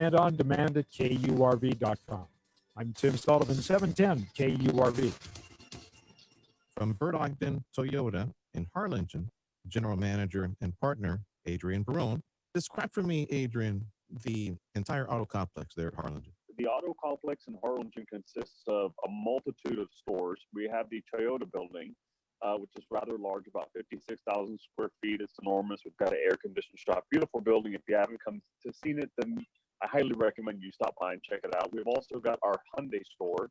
and on demand at KURV.com. I'm Tim Sullivan, 710 KURV. From Bert Ogden Toyota in Harlingen, General Manager and Partner Adrian Barone. Describe for me, Adrian, the entire auto complex there at Harlingen. The auto complex in Harlingen consists of a multitude of stores. We have the Toyota building, which is rather large, about 56,000 square feet. It's enormous. We've got an air-conditioned shop. Beautiful building. If you haven't come to seen it, then I highly recommend you stop by and check it out. We've also got our Hyundai store.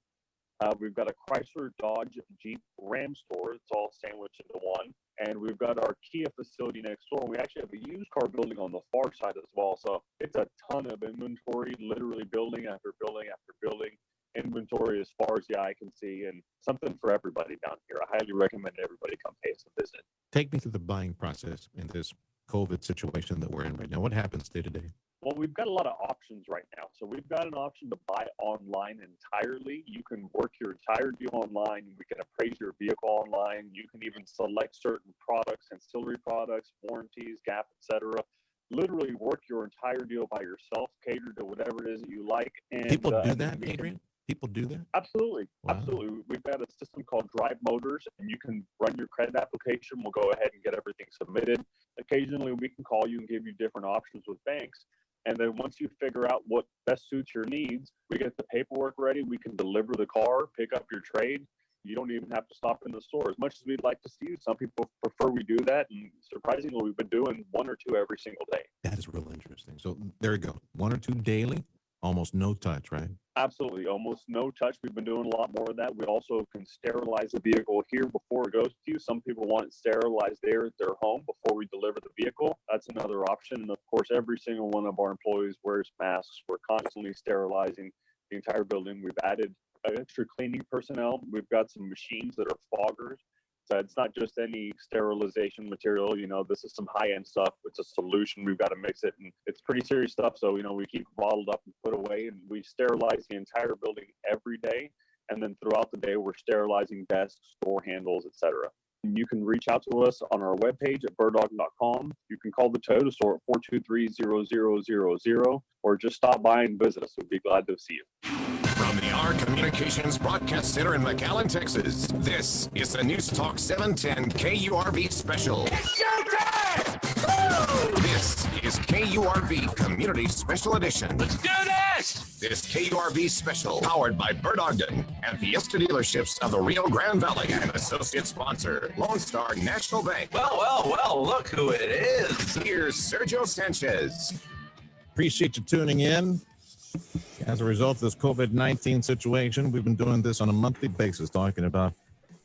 We've got a Chrysler, Dodge, Jeep, Ram store. It's all sandwiched into one. And we've got our Kia facility next door. We actually have a used car building on the far side as well. So it's a ton of inventory, literally building after building after building. Inventory as far as the eye can see, and something for everybody down here. I highly recommend everybody come pay us a visit. Take me through the buying process in this COVID situation that we're in right now. What happens day to day? Well, we've got a lot of options right now. So we've got an option to buy online entirely. You can work your entire deal online. We can appraise your vehicle online. You can even select certain products, ancillary products, warranties, gap, etc. Literally work your entire deal by yourself, cater to whatever it is that you like. And people do that, Adrian? People do that? Absolutely. Wow. Absolutely. We've got a system called Drive Motors, and you can run your credit application. We'll go ahead and get everything submitted. Occasionally, we can call you and give you different options with banks. And then once you figure out what best suits your needs, we get the paperwork ready. We can deliver the car, pick up your trade. You don't even have to stop in the store. As much as we'd like to see you, some people prefer we do that. And surprisingly, we've been doing 1 or 2 every single day. That is real interesting. So there you go. 1 or 2 daily, almost no touch, right? Absolutely. Almost no touch. We've been doing a lot more of that. We also can sterilize the vehicle here before it goes to you. Some people want it sterilized there at their home before we deliver the vehicle. That's another option. And of course, every single one of our employees wears masks. We're constantly sterilizing the entire building. We've added extra cleaning personnel. We've got some machines that are foggers. So it's not just any sterilization material. You know, this is some high-end stuff. It's a solution. We've got to mix it, and it's pretty serious stuff. So, you know, we keep it bottled up and put away, and we sterilize the entire building every day. And then throughout the day, we're sterilizing desks, door handles, etc. You can reach out to us on our webpage at birdog.com. You can call the Toyota store at 423-0000, or just stop by and visit us. We'd be glad to see you. From the R Communications Broadcast Center in McAllen, Texas, this is the News Talk 710 KURV Special. It's showtime! Woo! This is KURV Community Special Edition. Let's do this! This KURV Special, powered by Bert Ogden and Fiesta dealerships of the Rio Grande Valley, and associate sponsor, Lone Star National Bank. Well, look who it is. Here's Sergio Sanchez. Appreciate you tuning in. As a result of this COVID-19 situation, we've been doing this on a monthly basis, talking about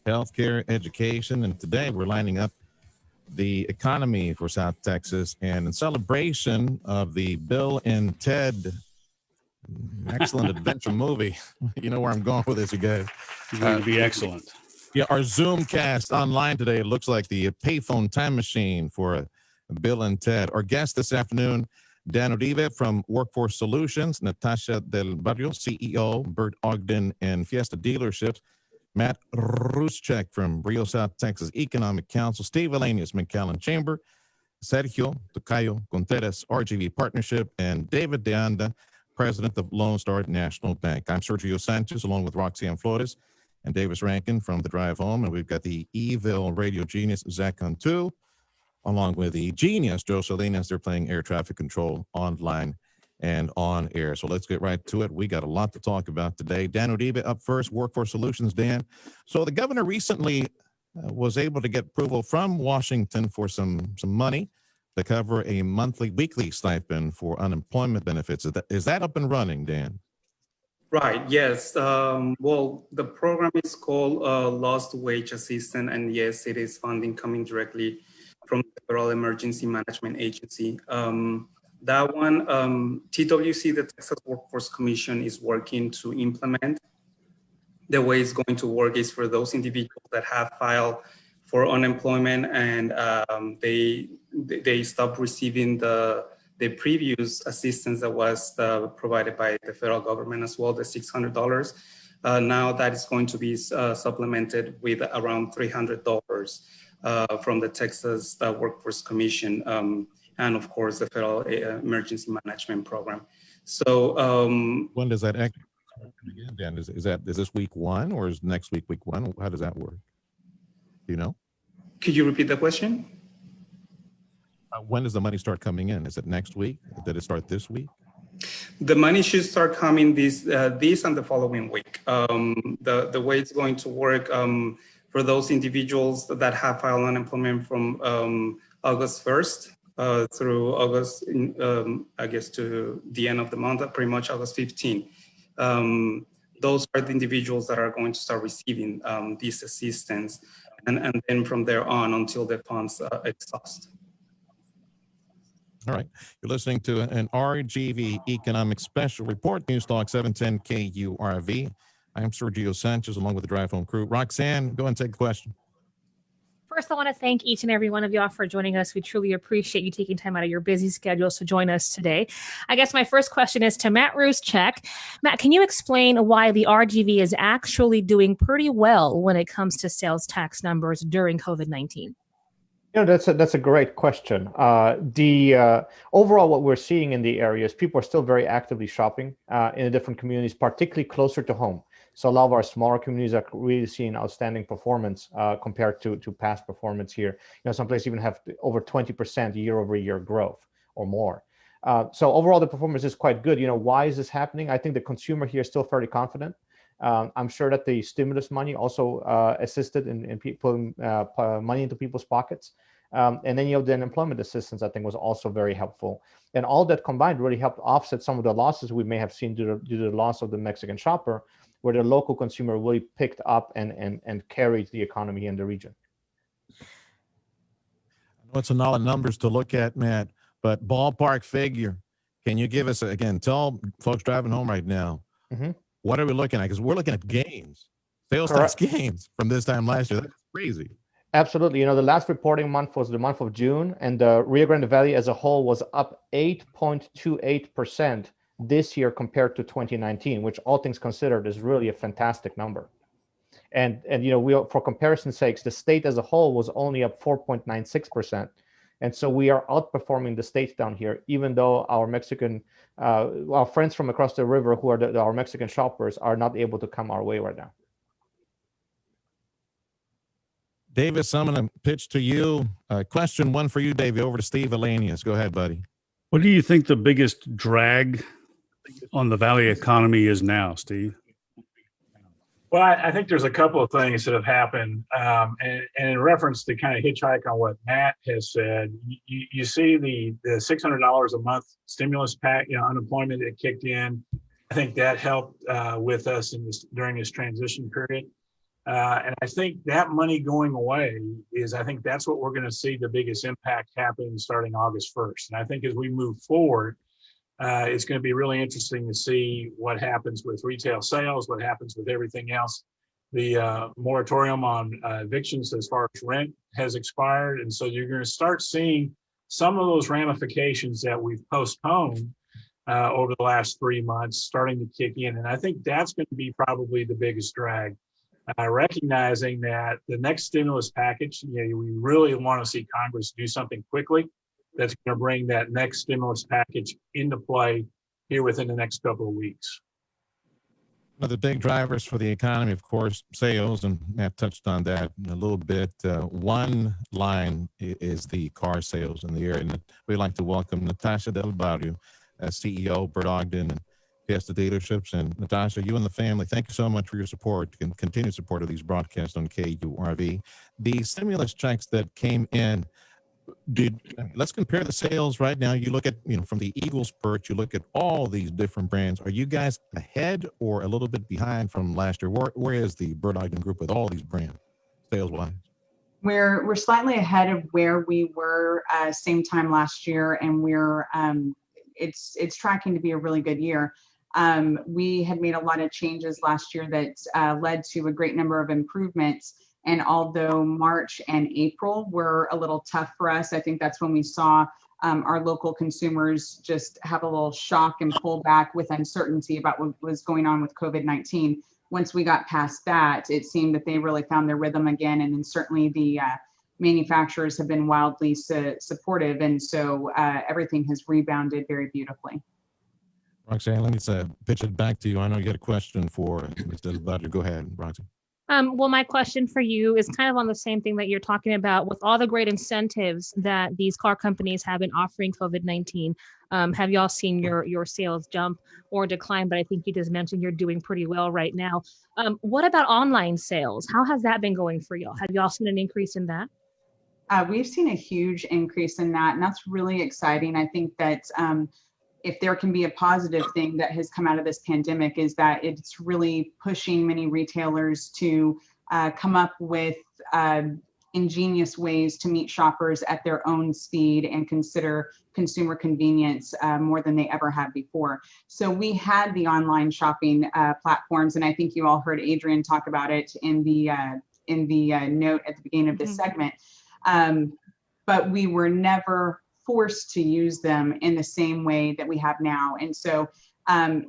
healthcare, education, and today we're lining up the economy for South Texas. And in celebration of the Bill and Ted excellent adventure movie, you know where I'm going with this, you guys. It's going to be excellent. Yeah, our Zoom cast online today, it looks like the payphone time machine for Bill and Ted. Our guest this afternoon, Dan Uribe from Workforce Solutions, Natasha del Barrio, CEO, Bert Ogden and Fiesta dealerships, Matt Ruszczak from Rio South Texas Economic Council, Steve Elanius, McAllen Chamber, Sergio Tocayo Contreras, RGV Partnership, and David De Anda, President of Lone Star National Bank. I'm Sergio Sanchez, along with Roxanne Flores and Davis Rankin from The Drive Home, and we've got the Evil radio genius, Zach Cantu, along with the genius, Joe Salinas. They're playing air traffic control online and on air. So let's get right to it. We got a lot to talk about today. Dan Uribe up first, Workforce Solutions. Dan, so the governor recently was able to get approval from Washington for some money to cover a weekly stipend for unemployment benefits. Is that up and running, Dan? Right, yes. Well, the program is called Lost Wage Assistance, and yes, it is funding coming directly from the Federal Emergency Management Agency. That one, TWC, the Texas Workforce Commission, is working to implement. The way it's going to work is for those individuals that have filed for unemployment and they stopped receiving the previous assistance that was provided by the federal government as well, the $600. Now that is going to be supplemented with around $300 from the Texas Workforce Commission and of course the Federal Emergency Management Program. So When does that act begin, Dan? Is this week one or is next week one? How does that work? Do you know? could you repeat the question? When does the money start coming in? Is it next week? Did it start this week? The money should start coming this and the following week. The way it's going to work for those individuals that have filed unemployment from August 1st through August, I guess to the end of the month, pretty much August 15. Those are the individuals that are going to start receiving this assistance, and then from there on until the funds exhaust. All right. You're listening to an RGV Economic Special Report, News Talk 710 KURV. I'm Sergio Sanchez along with the Drive Home crew. Roxanne, go ahead and take a question. First, I want to thank each and every one of y'all for joining us. We truly appreciate you taking time out of your busy schedules to join us today. I guess my first question is to Matt Ruszczak. Matt, can you explain why the RGV is actually doing pretty well when it comes to sales tax numbers during COVID-19? That's a great question. Overall, what we're seeing in the area is people are still very actively shopping in the different communities, particularly closer to home. So a lot of our smaller communities are really seeing outstanding performance compared to past performance here. Some places even have over 20% year-over-year growth or more. So overall, the performance is quite good. Why is this happening? I think the consumer here is still fairly confident. I'm sure that the stimulus money also assisted in putting money into people's pockets. And then the unemployment assistance, I think, was also very helpful. And all that combined really helped offset some of the losses we may have seen due to the loss of the Mexican shopper, where the local consumer really picked up and carried the economy in the region. It's a lot of numbers to look at, Matt, but ballpark figure. Can you give us, again, tell folks driving home right now, what are we looking at? Because we're looking at gains, sales tax gains from this time last year. That's crazy. Absolutely. The last reporting month was the month of June, and the Rio Grande Valley as a whole was up 8.28% this year compared to 2019, which all things considered is really a fantastic number. And we, for comparison's sakes, the state as a whole was only up 4.96%. And so we are outperforming the states down here, even though our our friends from across the river who are our Mexican shoppers are not able to come our way right now. Davis, I'm going to pitch to you. Question one for you, Davey, over to Steve Elanius. Go ahead, buddy. What do you think the biggest drag on the Valley economy is now, Steve? Well, I think there's a couple of things that have happened. And in reference to kind of hitchhike on what Matt has said, you see the $600 a month stimulus pack, unemployment that kicked in. I think that helped with us during this transition period. And I think that money going away I think that's what we're going to see the biggest impact happen starting August 1st. And I think as we move forward, it's going to be really interesting to see what happens with retail sales, what happens with everything else. The moratorium on evictions as far as rent has expired. And so you're going to start seeing some of those ramifications that we've postponed over the last 3 months starting to kick in. And I think that's going to be probably the biggest drag. Recognizing that the next stimulus package, we really want to see Congress do something quickly that's going to bring that next stimulus package into play here within the next couple of weeks. One of the big drivers for the economy, of course, sales, and Matt touched on that a little bit. One line is the car sales in the area. And we'd like to welcome Natasha Del Barrio, CEO, Bert Ogden, and Fiesta dealerships. And Natasha, you and the family, thank you so much for your support and continued support of these broadcasts on KURV. The stimulus checks that came in, let's compare the sales right now. You look at, from the Eagles perch, you look at all these different brands. Are you guys ahead or a little bit behind from last year? Where is the Bert Ogden Group with all these brands, sales-wise? We're slightly ahead of where we were same time last year, and we're it's tracking to be a really good year. We had made a lot of changes last year that led to a great number of improvements. And although March and April were a little tough for us, I think that's when we saw our local consumers just have a little shock and pull back with uncertainty about what was going on with COVID-19. Once we got past that, it seemed that they really found their rhythm again. And then certainly the manufacturers have been wildly supportive. And so everything has rebounded very beautifully. Roxanne, let me pitch it back to you. I know you got a question for Mr. Darrio. Go ahead, Roxanne. Well, my question for you is kind of on the same thing that you're talking about with all the great incentives that these car companies have been offering COVID-19. Have y'all seen your sales jump or decline? But I think you just mentioned you're doing pretty well right now. What about online sales? How has that been going for y'all? Have y'all seen an increase in that? We've seen a huge increase in that, and that's really exciting. I think that if there can be a positive thing that has come out of this pandemic is that it's really pushing many retailers to come up with ingenious ways to meet shoppers at their own speed and consider consumer convenience more than they ever have before. So we had the online shopping platforms, and I think you all heard Adrian talk about it in the note at the beginning of this segment. But we were never forced to use them in the same way that we have now. And so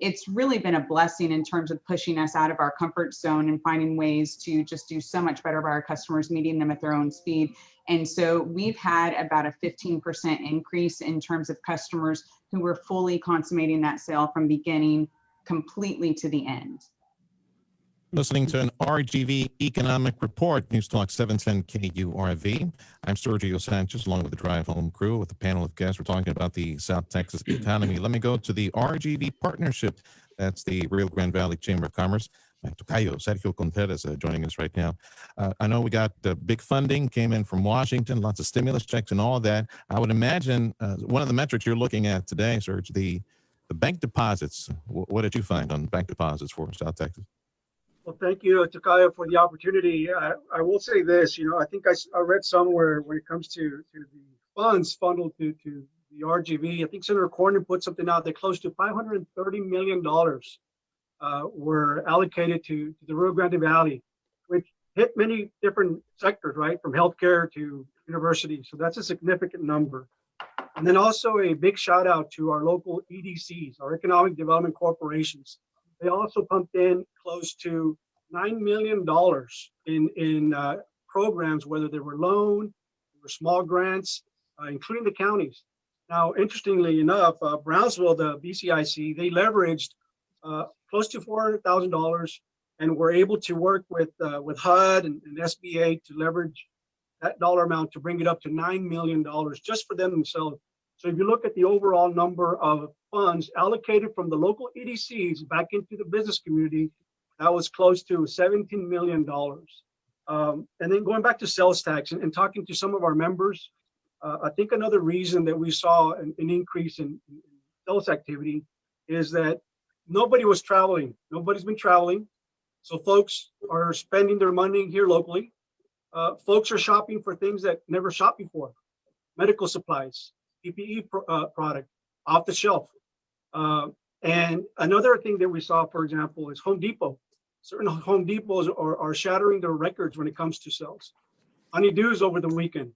it's really been a blessing in terms of pushing us out of our comfort zone and finding ways to just do so much better by our customers, meeting them at their own speed. And so we've had about a 15% increase in terms of customers who were fully consummating that sale from beginning completely to the end. Listening to an RGV Economic Report, News Talk 710 KURV. I'm Sergio Sanchez, along with the Drive Home crew, with a panel of guests. We're talking about the South Texas economy. Let me go to the RGV partnership. That's the Rio Grande Valley Chamber of Commerce. My tocayo, Sergio Contreras, joining us right now. I know we got big funding, came in from Washington, lots of stimulus checks and all of that. I would imagine one of the metrics you're looking at today, Serge, the bank deposits. What did you find on bank deposits for South Texas? Well, thank you, Tocayo, for the opportunity. I will say this, I think I read somewhere when it comes to the funds funneled to the RGV, I think Senator Cornyn put something out that close to $530 million were allocated to the Rio Grande Valley, which hit many different sectors, right, from healthcare to universities. So that's a significant number. And then also a big shout out to our local EDCs, our Economic Development Corporations. They also pumped in close to $9 million in programs, whether they were loan or small grants, including the counties. Now, interestingly enough, Brownsville, the BCIC, they leveraged close to $400,000 and were able to work with HUD and SBA to leverage that dollar amount to bring it up to $9 million just for them themselves. So if you look at the overall number of funds allocated from the local EDCs back into the business community, that was close to $17 million. And then going back to sales tax and talking to some of our members, I think another reason that we saw an increase in sales activity is that nobody was traveling. Nobody's been traveling. So folks are spending their money here locally. Folks are shopping for things that never shopped before. Medical supplies, PPE product, off the shelf. And another thing that we saw, for example, is Home Depot. Certain Home Depots are shattering their records when it comes to sales. Honeydews over the weekend.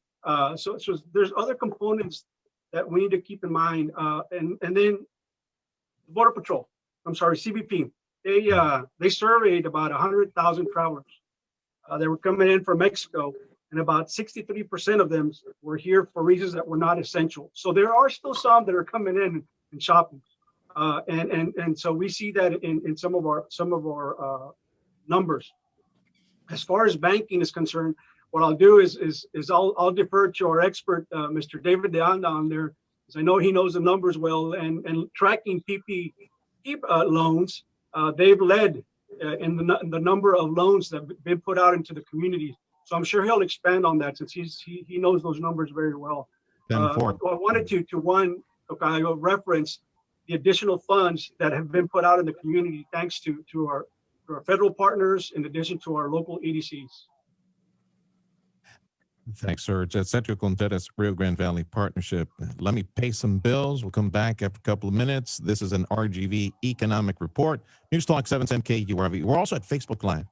So there's other components that we need to keep in mind. And then Border Patrol, CBP, they surveyed about 100,000 travelers. They were coming in from Mexico, and about 63% of them were here for reasons that were not essential. So there are still some that are coming in and shopping. And so we see that in some of our numbers. As far as banking is concerned, what I'll do is I'll defer to our expert, Mr. David De Anda on there, because I know he knows the numbers well, and tracking PPP loans, they've led in the number of loans that have been put out into the community. So I'm sure he'll expand on that since he knows those numbers very well. I wanted to reference the additional funds that have been put out in the community thanks to our federal partners in addition to our local EDCs. Thanks, Serge. Sergio Contreras, Rio Grande Valley Partnership. Let me pay some bills. We'll come back after a couple of minutes. This is an RGV Economic Report. News Talk 710 KURV. We're also at Facebook Live.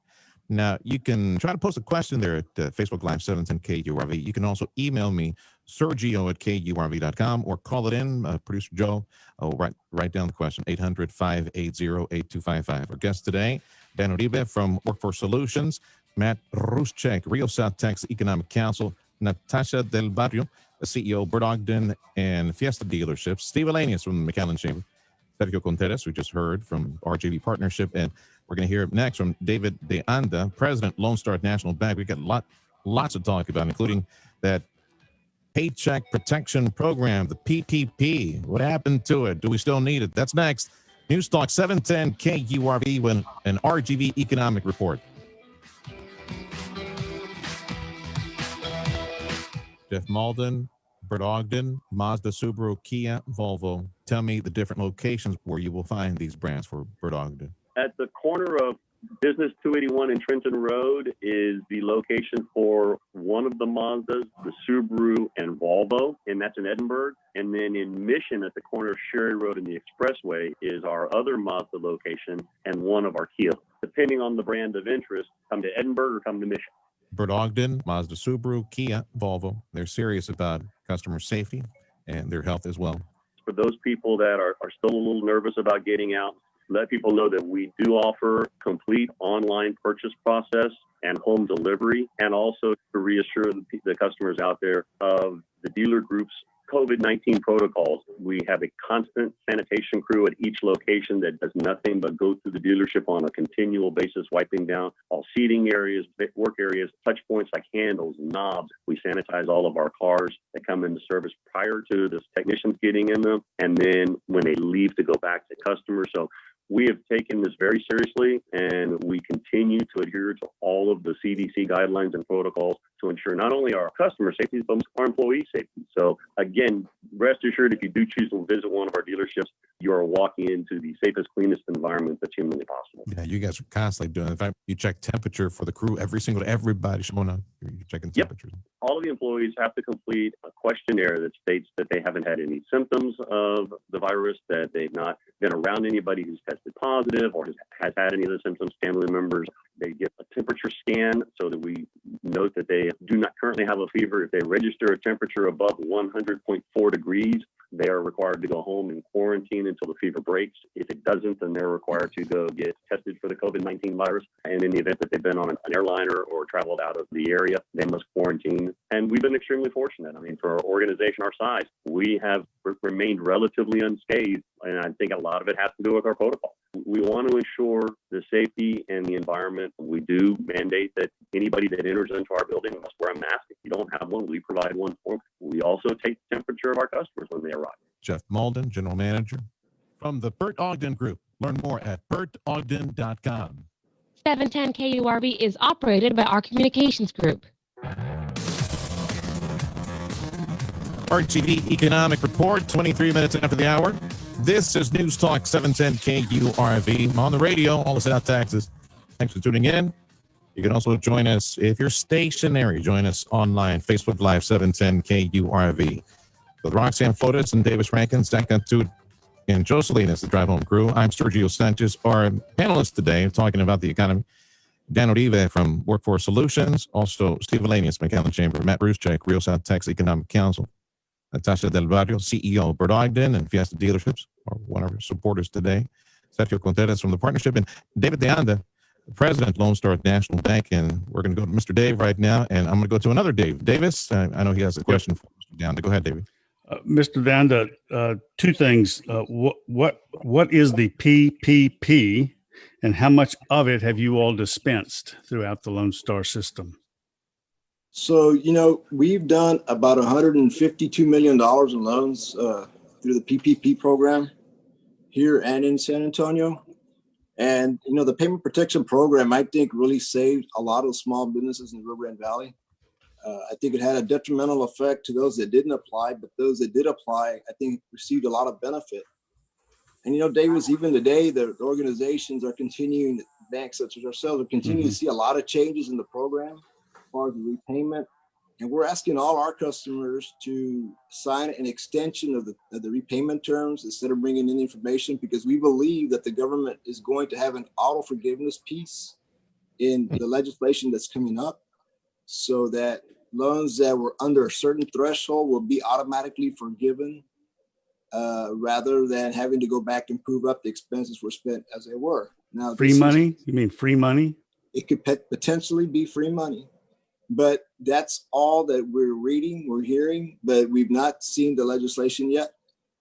Now, you can try to post a question there at Facebook Live 710 KURV. You can also email me, Sergio@KURV.com, or call it in, Producer Joe. Write down the question, 800-580-8255. Our guest today, Dan Uribe from Workforce Solutions, Matt Ruszczak, Rio South Texas Economic Council, Natasha Del Barrio, the CEO of Bert, Ogden, and Fiesta dealerships, Steve Elanius from the McAllen Chamber, Sergio Contreras, we just heard from RGV Partnership, and we're going to hear next from David De Anda, President, Lone Star National Bank. We've got lots to talk about, including that Paycheck Protection Program, the PPP. What happened to it? Do we still need it? That's next. News Talk 710 KURV with an RGV Economic Report. Jeff Malden, Bert Ogden, Mazda, Subaru, Kia, Volvo. Tell me the different locations where you will find these brands for Bert Ogden. At the corner of Business 281 and Trenton Road is the location for one of the Mazdas, the Subaru, and Volvo, and that's in Edinburgh. And then in Mission, at the corner of Sherry Road and the Expressway, is our other Mazda location and one of our Kia. Depending on the brand of interest, come to Edinburgh or come to Mission. Bert Ogden, Mazda, Subaru, Kia, Volvo. They're serious about customer safety and their health as well. For those people that are still a little nervous about getting out, let people know that we do offer complete online purchase process and home delivery, and also to reassure the customers out there of the dealer group's COVID-19 protocols. We have a constant sanitation crew at each location that does nothing but go through the dealership on a continual basis, wiping down all seating areas, work areas, touch points like handles, knobs. We sanitize all of our cars that come into service prior to the technicians getting in them, and then when they leave to go back to customers. So we have taken this very seriously, and we continue to adhere to all of the CDC guidelines and protocols to ensure not only our customer safety, but our employee safety. So again, rest assured, if you do choose to visit one of our dealerships, you are walking into the safest, cleanest environment that's humanly possible. Yeah, you guys are constantly doing it. In fact, you check temperature for the crew, everybody showing up. You're checking temperatures. Yep. All of the employees have to complete a questionnaire that states that they haven't had any symptoms of the virus, that they've not been around anybody who's tested positive or has had any of the symptoms, family members. They get a temperature scan so that we note that they do not currently have a fever. If they register a temperature above 100.4 degrees, they are required to go home and quarantine until the fever breaks. If it doesn't, then they're required to go get tested for the COVID-19 virus. And in the event that they've been on an airliner or traveled out of the area, they must quarantine. And we've been extremely fortunate. I mean, for our organization our size, we have remained relatively unscathed. And I think a lot of it has to do with our protocol. We want to ensure the safety and the environment. We do mandate that anybody that enters into our building must wear a mask. If you don't have one, we provide one for them. We also take the temperature of our customers when they arrive. Jeff Malden, General Manager from the Bert Ogden Group. Learn more at bertogden.com. 710 KURV is operated by our communications group. RGV Economic Report, 23 minutes after the hour. This is News Talk 710 KURV. I'm on the radio, all of South Texas. Thanks for tuning in. You can also join us if you're stationary. Join us online, Facebook Live 710 KURV. With Roxanne Fotis and Davis Rankin, Zach Antut, and Jocelyn is the Drive Home crew. I'm Sergio Sanchez. Our panelists today talking about the economy. Dan Uribe from Workforce Solutions. Also, Steve Valenius, McAllen Chamber. Matt Ruszczak, Real South Texas Economic Council. Natasha Del Barrio, CEO of Bert Ogden and Fiesta Dealerships, are one of our supporters today. Sergio Contreras from the partnership, and David De Anda, President, Lone Star National Bank. And we're going to go to Mr. Dave right now, and I'm going to go to another Dave. Davis, I know he has a question for Mr. De Anda. Go ahead, David. Mr. De Anda, two things. What is the PPP, and how much of it have you all dispensed throughout the Lone Star system? So, we've done about $152 million in loans through the PPP program here and in San Antonio. And, the payment protection program, I think, really saved a lot of small businesses in the Rio Grande Valley. I think it had a detrimental effect to those that didn't apply, but those that did apply, I think, received a lot of benefit. And, Davis, even today, the organizations are continuing, banks such as ourselves, are continuing to see a lot of changes in the program as far as the repayment. And we're asking all our customers to sign an extension of the repayment terms instead of bringing in information, because we believe that the government is going to have an auto forgiveness piece in the legislation that's coming up, so that loans that were under a certain threshold will be automatically forgiven rather than having to go back and prove up the expenses were spent as they were. Now, free money? You mean free money? It could potentially be free money. But that's all that we're reading, we're hearing, but we've not seen the legislation yet.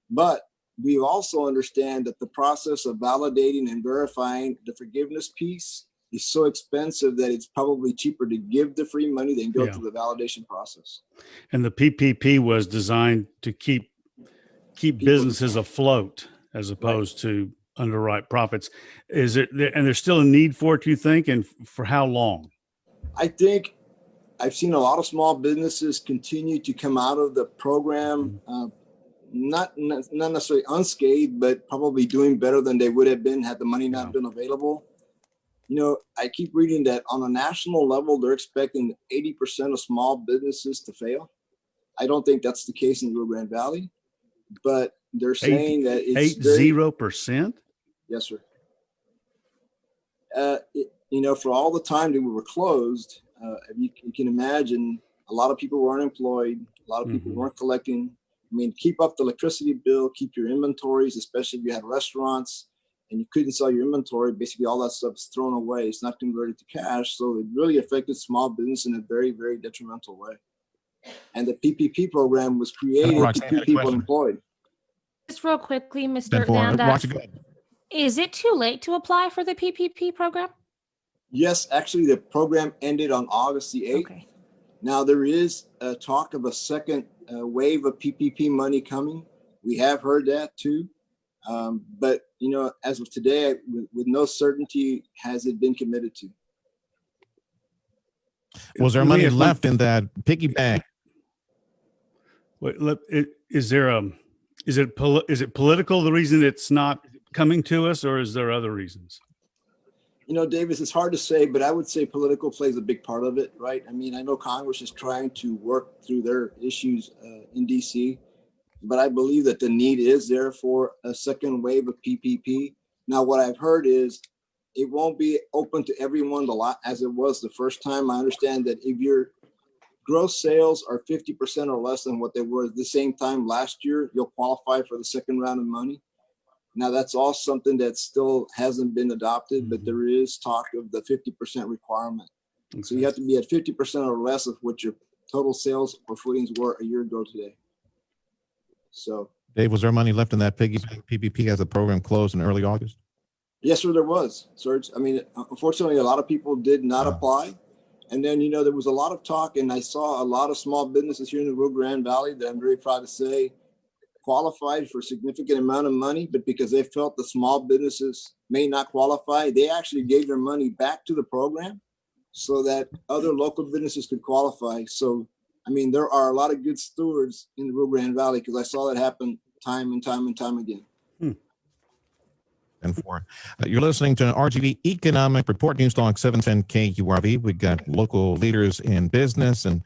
But we also understand that the process of validating and verifying the forgiveness piece is so expensive that it's probably cheaper to give the free money than go through the validation process. And the PPP was designed to keep businesses afloat as opposed to underwrite profits. Is it, and there's still a need for it, you think, and for how long? I think I've seen a lot of small businesses continue to come out of the program, not necessarily unscathed, but probably doing better than they would have been had the money not been available. You know, I keep reading that on a national level, they're expecting 80% of small businesses to fail. I don't think that's the case in the Rio Grande Valley, but they're saying that it's 80%. Yes, sir. You know, for all the time that we were closed, you can imagine a lot of people were unemployed. A lot of people weren't collecting. I mean, keep up the electricity bill, keep your inventories, especially if you had restaurants and you couldn't sell your inventory. Basically, all that stuff is thrown away. It's not converted to cash. So it really affected small business in a very, very detrimental way. And the PPP program was created to keep people employed. Just real quickly, Mr. Hernandez, is it too late to apply for the PPP program? Yes, actually, the program ended on August the 8th. Okay. Now, there is a talk of a second wave of PPP money coming. We have heard that too. But, you know, as of today, with no certainty, has it been committed to. Was there money left in that piggy bank? Wait, is it political, the reason it's not coming to us, or is there other reasons? You know, Davis, it's hard to say, but I would say political plays a big part of it, right? I mean, I know Congress is trying to work through their issues in DC, but I believe that the need is there for a second wave of PPP. Now, what I've heard is it won't be open to everyone as it was the first time. I understand that if your gross sales are 50% or less than what they were at the same time last year, you'll qualify for the second round of money. Now, that's all something that still hasn't been adopted, but there is talk of the 50% requirement. Okay. So you have to be at 50% or less of what your total sales or footings were a year ago today. So, Dave, was there money left in that piggy bank PPP as the program closed in early August? Yes, sir, there was, Serge. I mean, unfortunately, a lot of people did not apply. And then, you know, there was a lot of talk, and I saw a lot of small businesses here in the Rio Grande Valley that I'm very proud to say qualified for a significant amount of money, but because they felt the small businesses may not qualify, they actually gave their money back to the program so that other local businesses could qualify. So, I mean, there are a lot of good stewards in the Rio Grande Valley because I saw that happen time and time and time again. And for you're listening to an RGV Economic Report, News Talk 710 KURV. We've got local leaders in business and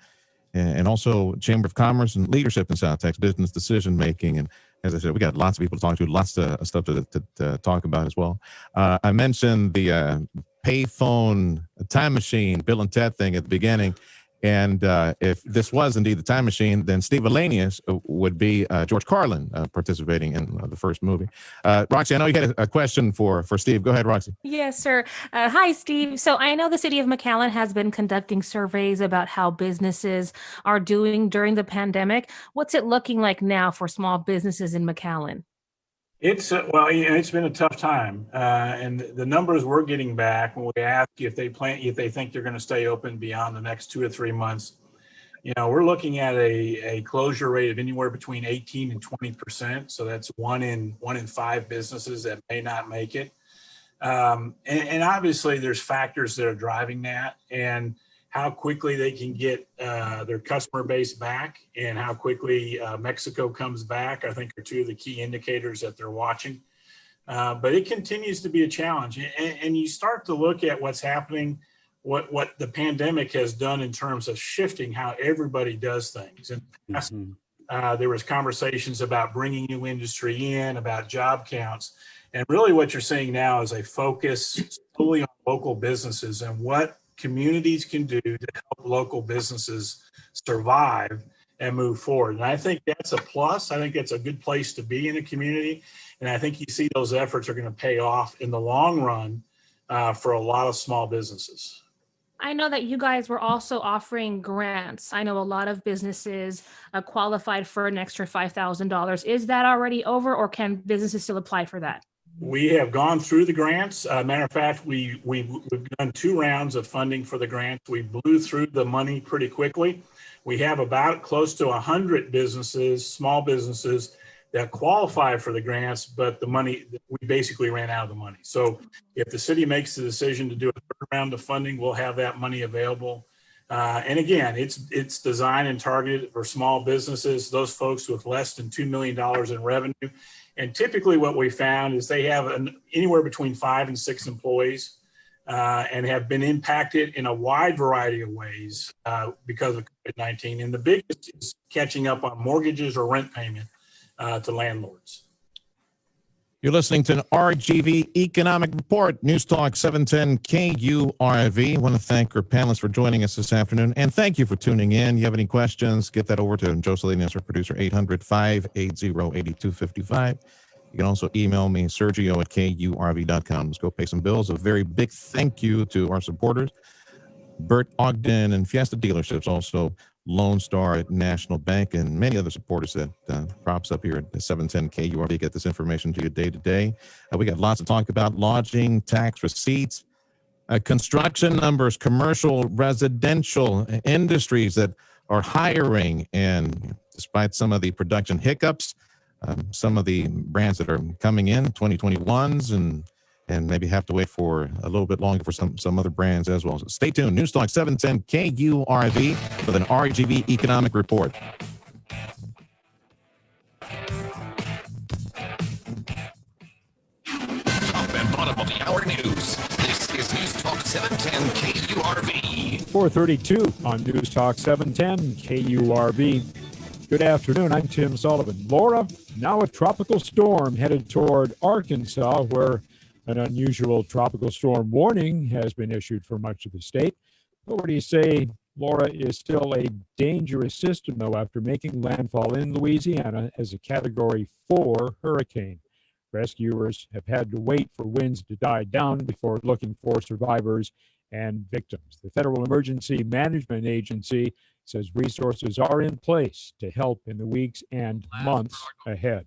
also Chamber of Commerce and leadership in South Texas, business decision making. And as I said, we got lots of people to talk to, lots of stuff to talk about as well. I mentioned the payphone time machine, Bill and Ted thing at the beginning. And if this was indeed the time machine, then Steve Alanius would be George Carlin participating in the first movie. Roxy, I know you had a question for Steve. Go ahead, Roxy. Yes, sir. Hi, Steve. So I know the city of McAllen has been conducting surveys about how businesses are doing during the pandemic. What's it looking like now for small businesses in McAllen? It's well, it's been a tough time, and the numbers we're getting back when we ask you if they think they're going to stay open beyond the next 2 or 3 months, you know, we're looking at a closure rate of anywhere between 18 and 20%. So that's one in 5 businesses that may not make it, and obviously there's factors that are driving that, and how quickly they can get their customer base back and how quickly Mexico comes back, I think are 2 of the key indicators that they're watching. But it continues to be a challenge. And you start to look at what's happening, what the pandemic has done in terms of shifting how everybody does things. In the past, there was conversations about bringing new industry in, about job counts. And really what you're seeing now is a focus solely on local businesses and what communities can do to help local businesses survive and move forward. And I think that's a plus. I think it's a good place to be in a community. And I think you see those efforts are going to pay off in the long run for a lot of small businesses. I know that you guys were also offering grants. I know a lot of businesses qualified for an extra $5,000. Is that already over, or can businesses still apply for that? We have gone through the grants. Matter of fact, we've done 2 rounds of funding for the grants. We blew through the money pretty quickly. We have about close to 100 businesses, small businesses, that qualify for the grants, but the money, we basically ran out of the money. So if the city makes the decision to do a third round of funding, we'll have that money available. And again, it's designed and targeted for small businesses, those folks with less than $2 million in revenue. And typically what we found is they have anywhere between 5 and 6 employees and have been impacted in a wide variety of ways because of COVID-19. And the biggest is catching up on mortgages or rent payment to landlords. You're listening to an RGV Economic Report, News Talk 710 KURV. I want to thank our panelists for joining us this afternoon, and thank you for tuning in. You have any questions, get that over to Joe Salinas, our producer, 800-580-8255. You can also email me, Sergio at KURV.com. Let's go pay some bills. A very big thank you to our supporters, Bert, Ogden, and Fiesta dealerships, also Lone Star National Bank, and many other supporters that props up here at the 710 KURV. Get this information to you day to day. We got lots to talk about: lodging, tax receipts, construction numbers, commercial, residential industries that are hiring. And despite some of the production hiccups, some of the brands that are coming in, 2021s, and maybe have to wait for a little bit longer for some other brands as well. So stay tuned. News Talk 710 KURV with an RGV Economic Report. Top and bottom of the hour news. This is News Talk 710 KURV. 432 on News Talk 710 KURV. Good afternoon. I'm Tim Sullivan. Laura, now a tropical storm headed toward Arkansas, where an unusual tropical storm warning has been issued for much of the state. Authorities say Laura is still a dangerous system, though, after making landfall in Louisiana as a Category 4 hurricane. Rescuers have had to wait for winds to die down before looking for survivors and victims. The Federal Emergency Management Agency says resources are in place to help in the weeks and months ahead.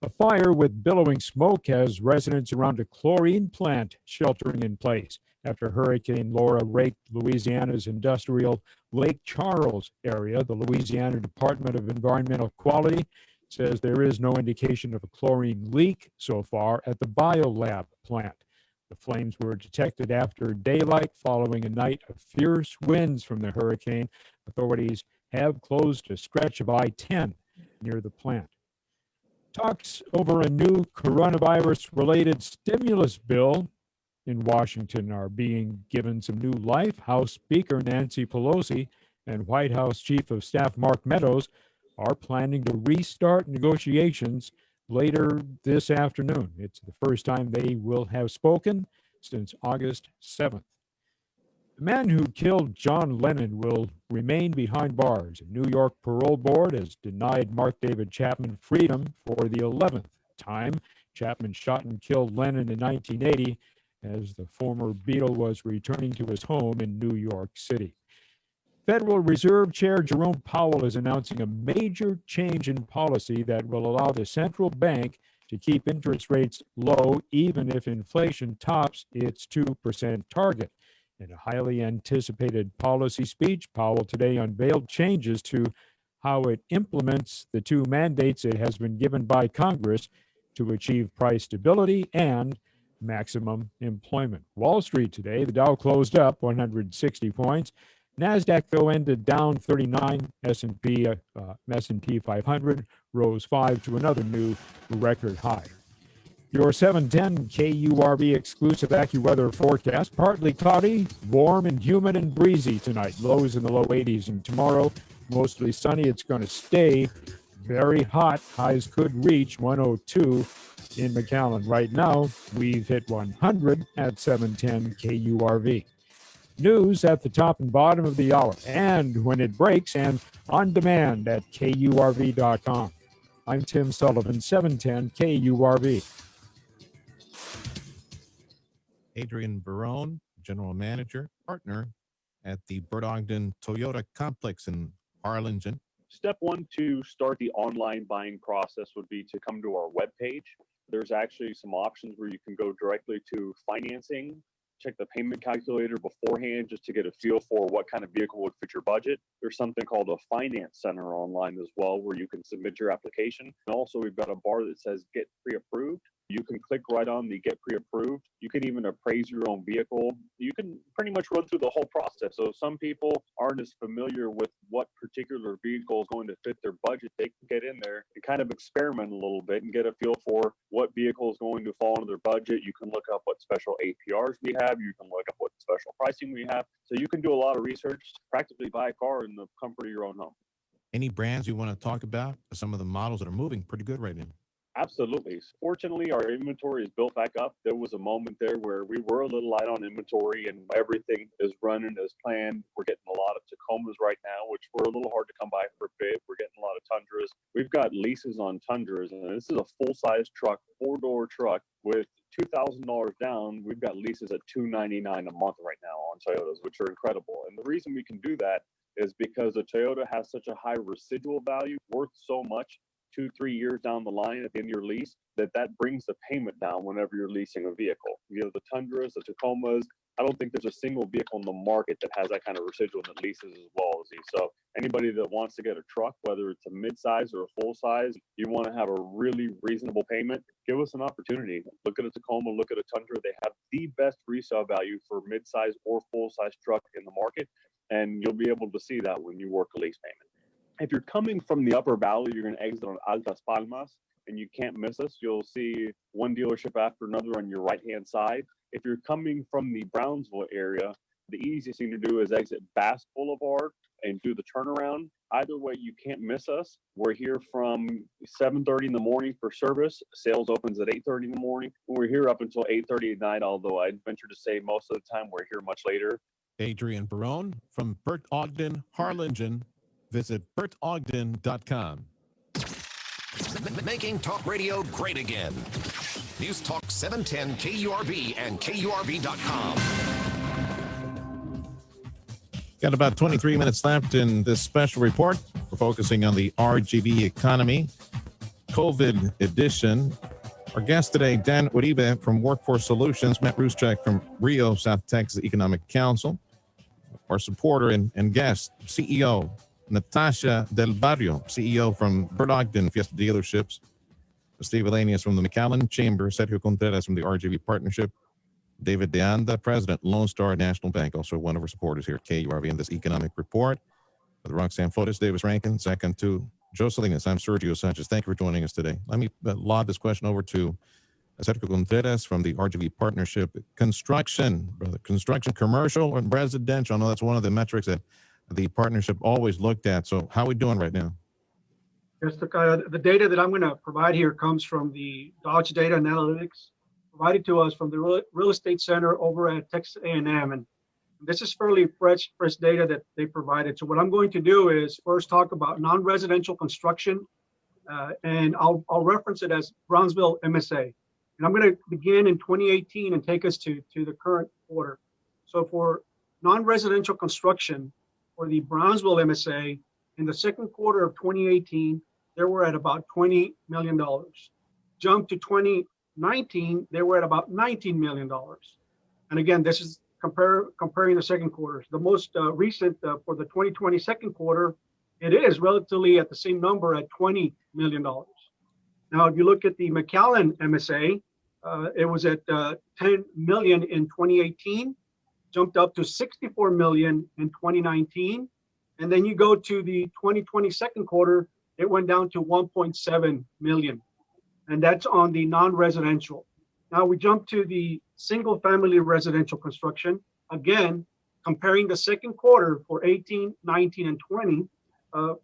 A fire with billowing smoke has residents around a chlorine plant sheltering in place after Hurricane Laura raked Louisiana's industrial Lake Charles area. The Louisiana Department of Environmental Quality says there is no indication of a chlorine leak so far at the biolab plant. The flames were detected after daylight following a night of fierce winds from the hurricane. Authorities have closed a stretch of I-10 near the plant. Talks over a new coronavirus-related stimulus bill in Washington are being given some new life. House Speaker Nancy Pelosi and White House Chief of Staff Mark Meadows are planning to restart negotiations later this afternoon. It's the first time they will have spoken since August 7th. The man who killed John Lennon will remain behind bars. A New York parole board has denied Mark David Chapman freedom for the 11th time. Chapman shot and killed Lennon in 1980 as the former Beatle was returning to his home in New York City. Federal Reserve Chair Jerome Powell is announcing a major change in policy that will allow the central bank to keep interest rates low even if inflation tops its 2% target. In a highly anticipated policy speech, Powell today unveiled changes to how it implements the 2 mandates it has been given by Congress to achieve price stability and maximum employment. Wall Street today, the Dow closed up 160 points. NASDAQ, though, ended down 39. S&P 500 rose 5 to another new record high. Your 710 KURV exclusive AccuWeather forecast: partly cloudy, warm and humid and breezy tonight. Lows in the low 80s, and tomorrow mostly sunny. It's going to stay very hot. Highs could reach 102 in McAllen. Right now, we've hit 100 at 710 KURV. News at the top and bottom of the hour, and when it breaks, and on demand at KURV.com. I'm Tim Sullivan, 710 KURV. Adrian Barone, General Manager, Partner at the Bert Ogden Toyota complex in Harlingen. Step one to start the online buying process would be to come to our webpage. There's actually some options where you can go directly to financing, check the payment calculator beforehand just to get a feel for what kind of vehicle would fit your budget. There's something called a finance center online as well where you can submit your application. And also we've got a bar that says get pre-approved. You can click right on the get pre-approved. You can even appraise your own vehicle. You can pretty much run through the whole process. So some people aren't as familiar with what particular vehicle is going to fit their budget. They can get in there and kind of experiment a little bit and get a feel for what vehicle is going to fall into their budget. You can look up what special APRs we have. You can look up what special pricing we have. So you can do a lot of research, practically buy a car in the comfort of your own home. Any brands you want to talk about? Some of the models that are moving pretty good right now. Absolutely. Fortunately, our inventory is built back up. There was a moment there where we were a little light on inventory and everything is running as planned. We're getting a lot of Tacomas right now, which were a little hard to come by for a bit. We're getting a lot of Tundras. We've got leases on Tundras, and this is a full-size truck, four-door truck with $2,000 down. We've got leases at $299 a month right now on Toyotas, which are incredible. And the reason we can do that is because a Toyota has such a high residual value, worth so much 2-3 years down the line at the end of your lease, that brings the payment down whenever you're leasing a vehicle. You know, the Tundras, the Tacomas, I don't think there's a single vehicle in the market that has that kind of residual that leases as well as these. So anybody that wants to get a truck, whether it's a mid-size or a full-size, you want to have a really reasonable payment, give us an opportunity. Look at a Tacoma, look at a Tundra. They have the best resale value for mid-size or full-size truck in the market, and you'll be able to see that when you work a lease payment. If you're coming from the upper valley, you're going to exit on Altas Palmas, and you can't miss us. You'll see one dealership after another on your right-hand side. If you're coming from the Brownsville area, the easiest thing to do is exit Bass Boulevard and do the turnaround. Either way, you can't miss us. We're here from 7:30 in the morning for service. Sales opens at 8:30 in the morning. We're here up until 8:30 at night, although I'd venture to say most of the time we're here much later. Adrian Barone from Bert Ogden, Harlingen. Visit bertogden.com. Making talk radio great again. News Talk 710 KURV and KURV.com. Got about 23 minutes left in this special report. We're focusing on the RGV economy, COVID edition. Our guest today, Dan Uribe from Workforce Solutions, Matt Ruszczak from Rio, South Texas Economic Council. Our supporter and guest, CEO Natasha Del Barrio, CEO from Bert Ogden Fiesta dealerships. Steve Elanius from the McAllen Chamber. Sergio Contreras from the RGV Partnership. David De Anda, President, Lone Star National Bank, also one of our supporters here at KURV in this economic report. With Roxanne Flores, Davis Rankin, second to Joe Salinas. I'm Sergio Sanchez. Thank you for joining us today. Let me lob this question over to Sergio Contreras from the RGV Partnership. Construction, commercial and residential. I know that's one of the metrics that the partnership always looked at. So how are we doing right now? Yes, the data that I'm going to provide here comes from the Dodge Data and Analytics provided to us from the Real Estate Center over at Texas A&M. And this is fairly fresh data that they provided. So what I'm going to do is first talk about non-residential construction, and I'll reference it as Brownsville MSA. And I'm going to begin in 2018 and take us to the current quarter. So for non-residential construction, for the Brownsville MSA, in the second quarter of 2018, they were at about $20 million. Jump to 2019, they were at about $19 million. And again, this is comparing the second quarters. The most recent for the 2020 second quarter, it is relatively at the same number at $20 million. Now, if you look at the McAllen MSA, it was at 10 million in 2018. Jumped up to 64 million in 2019. And then you go to the 2020 second quarter, it went down to 1.7 million. And that's on the non-residential. Now we jump to the single family residential construction. Again, comparing the second quarter for 18, 19, and 20,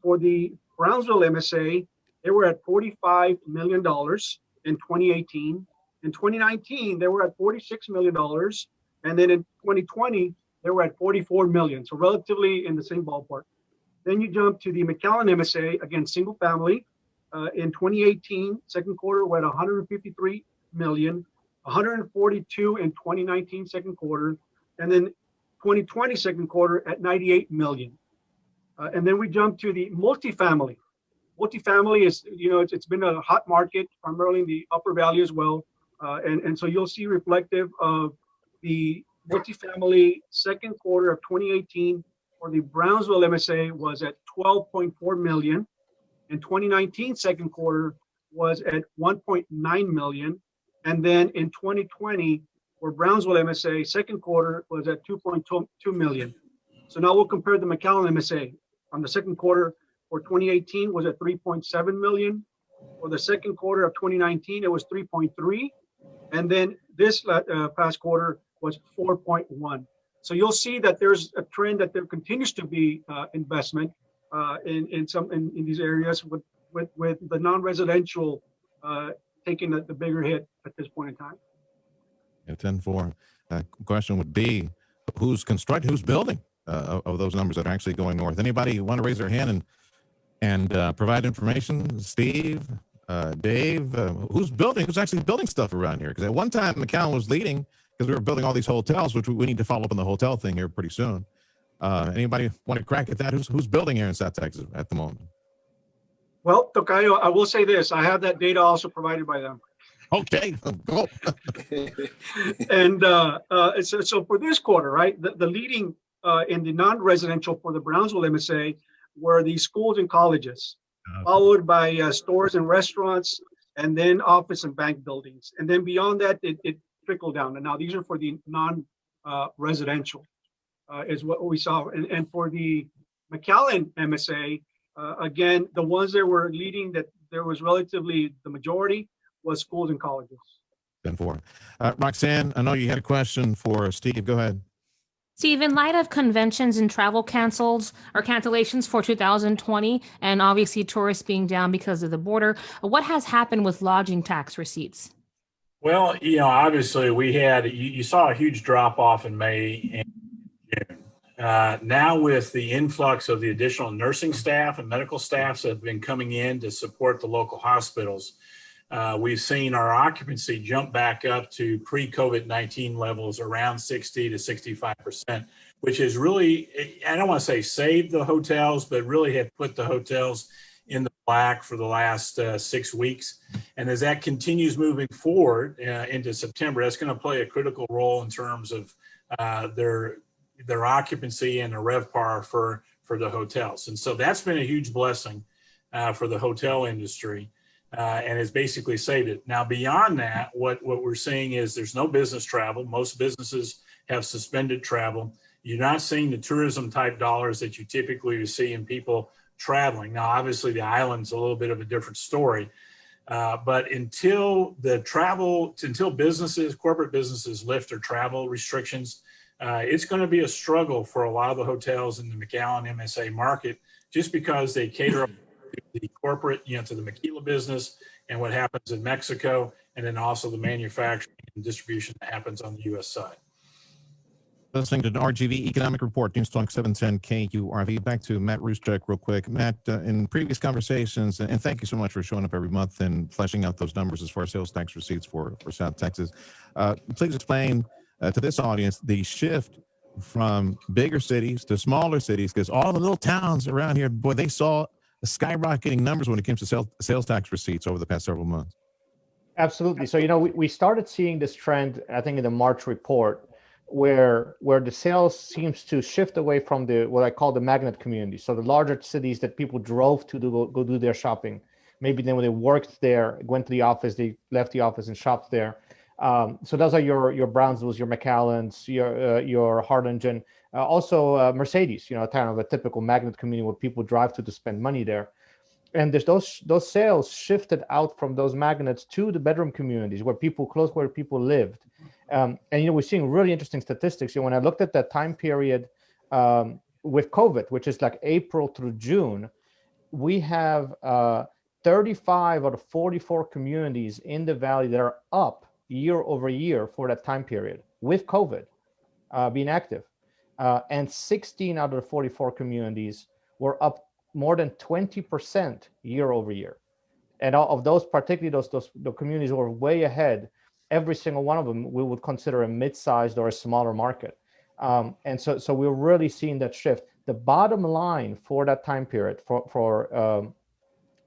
for the Brownsville MSA, they were at $45 million in 2018. In 2019, they were at $46 million. And then in 2020, they were at 44 million. So relatively in the same ballpark. Then you jump to the McAllen MSA, again, single family. In 2018, second quarter, we're at 153 million, 142 in 2019, second quarter. And then 2020 second quarter at 98 million. And then we jump to the multifamily. Multifamily is, it's been a hot market, primarily in the Upper Valley as well. And so you'll see reflective of the multifamily second quarter of 2018 for the Brownsville MSA was at 12.4 million. In 2019 second quarter was at 1.9 million. And then in 2020, for Brownsville MSA, second quarter was at 2.2 million. So now we'll compare the McAllen MSA. On the second quarter for 2018 was at 3.7 million. For the second quarter of 2019, it was 3.3. And then this past quarter was 4.1. So you'll see that there's a trend that there continues to be investment in these areas with the non-residential taking the bigger hit at this point in time. Yeah, 10-4. Question would be, who's constructing, who's building of those numbers that are actually going north? Anybody want to raise their hand and provide information? Steve, Dave, who's actually building stuff around here? Because at one time, McAllen was leading because we were building all these hotels, which we need to follow up on the hotel thing here pretty soon. Anybody want to crack at that? Who's building here in South Texas at the moment? Well, Tocayo, I will say this. I have that data also provided by them. Okay, go. And so for this quarter, right, the leading in the non-residential for the Brownsville MSA were the schools and colleges, followed by stores and restaurants, and then office and bank buildings. And then beyond that, it trickled down. And now these are for the non-residential is what we saw. And for the McAllen MSA, again, the ones that were leading, that there was relatively the majority was schools and colleges. 10-4. Roxanne, I know you had a question for Steve. Go ahead. Steve, in light of conventions and travel cancellations for 2020, and obviously tourists being down because of the border, what has happened with lodging tax receipts? Well, obviously we had, you saw a huge drop off in May and June. Now with the influx of the additional nursing staff and medical staffs that have been coming in to support the local hospitals, we've seen our occupancy jump back up to pre-COVID-19 levels around 60 to 65%, which is really, I don't want to say saved the hotels, but really have put the hotels in the black for the last 6 weeks. And as that continues moving forward into September, that's going to play a critical role in terms of their occupancy and the RevPAR for the hotels. And so that's been a huge blessing for the hotel industry. And has basically saved it. Now, beyond that, what we're seeing is there's no business travel. Most businesses have suspended travel. You're not seeing the tourism type dollars that you typically see in people traveling. Now, obviously, the island's a little bit of a different story. But until businesses, corporate businesses lift their travel restrictions, it's going to be a struggle for a lot of the hotels in the McAllen MSA market, just because they cater to the corporate, to the maquila business and what happens in Mexico, and then also the manufacturing and distribution that happens on the U.S. side. Listening to the RGV Economic Report, News Talk 710 KURV. Back to Matt Ruszczak real quick. Matt, in previous conversations, and thank you so much for showing up every month and fleshing out those numbers as far as sales tax receipts for South Texas. Please explain to this audience the shift from bigger cities to smaller cities, because all the little towns around here, boy, they saw skyrocketing numbers when it comes to sales tax receipts over the past several months. Absolutely. So, we started seeing this trend, I think, in the March report, where the sales seems to shift away from what I call the magnet community. So the larger cities that people drove to go do their shopping. Maybe then when they worked there, went to the office, they left the office and shopped there. So those are your Brownsvilles, your McAllens, your Harlingen, also Mercedes, kind of a typical magnet community where people drive to spend money there. And there's those sales shifted out from those magnets to the bedroom communities where people lived. And we're seeing really interesting statistics. When I looked at that time period with COVID, which is like April through June, we have 35 out of 44 communities in the valley that are up year over year for that time period with COVID being active. And 16 out of the 44 communities were up more than 20% year over year. And of those, particularly the communities were way ahead. Every single one of them we would consider a mid-sized or a smaller market. And so we're really seeing that shift. The bottom line for that time period, for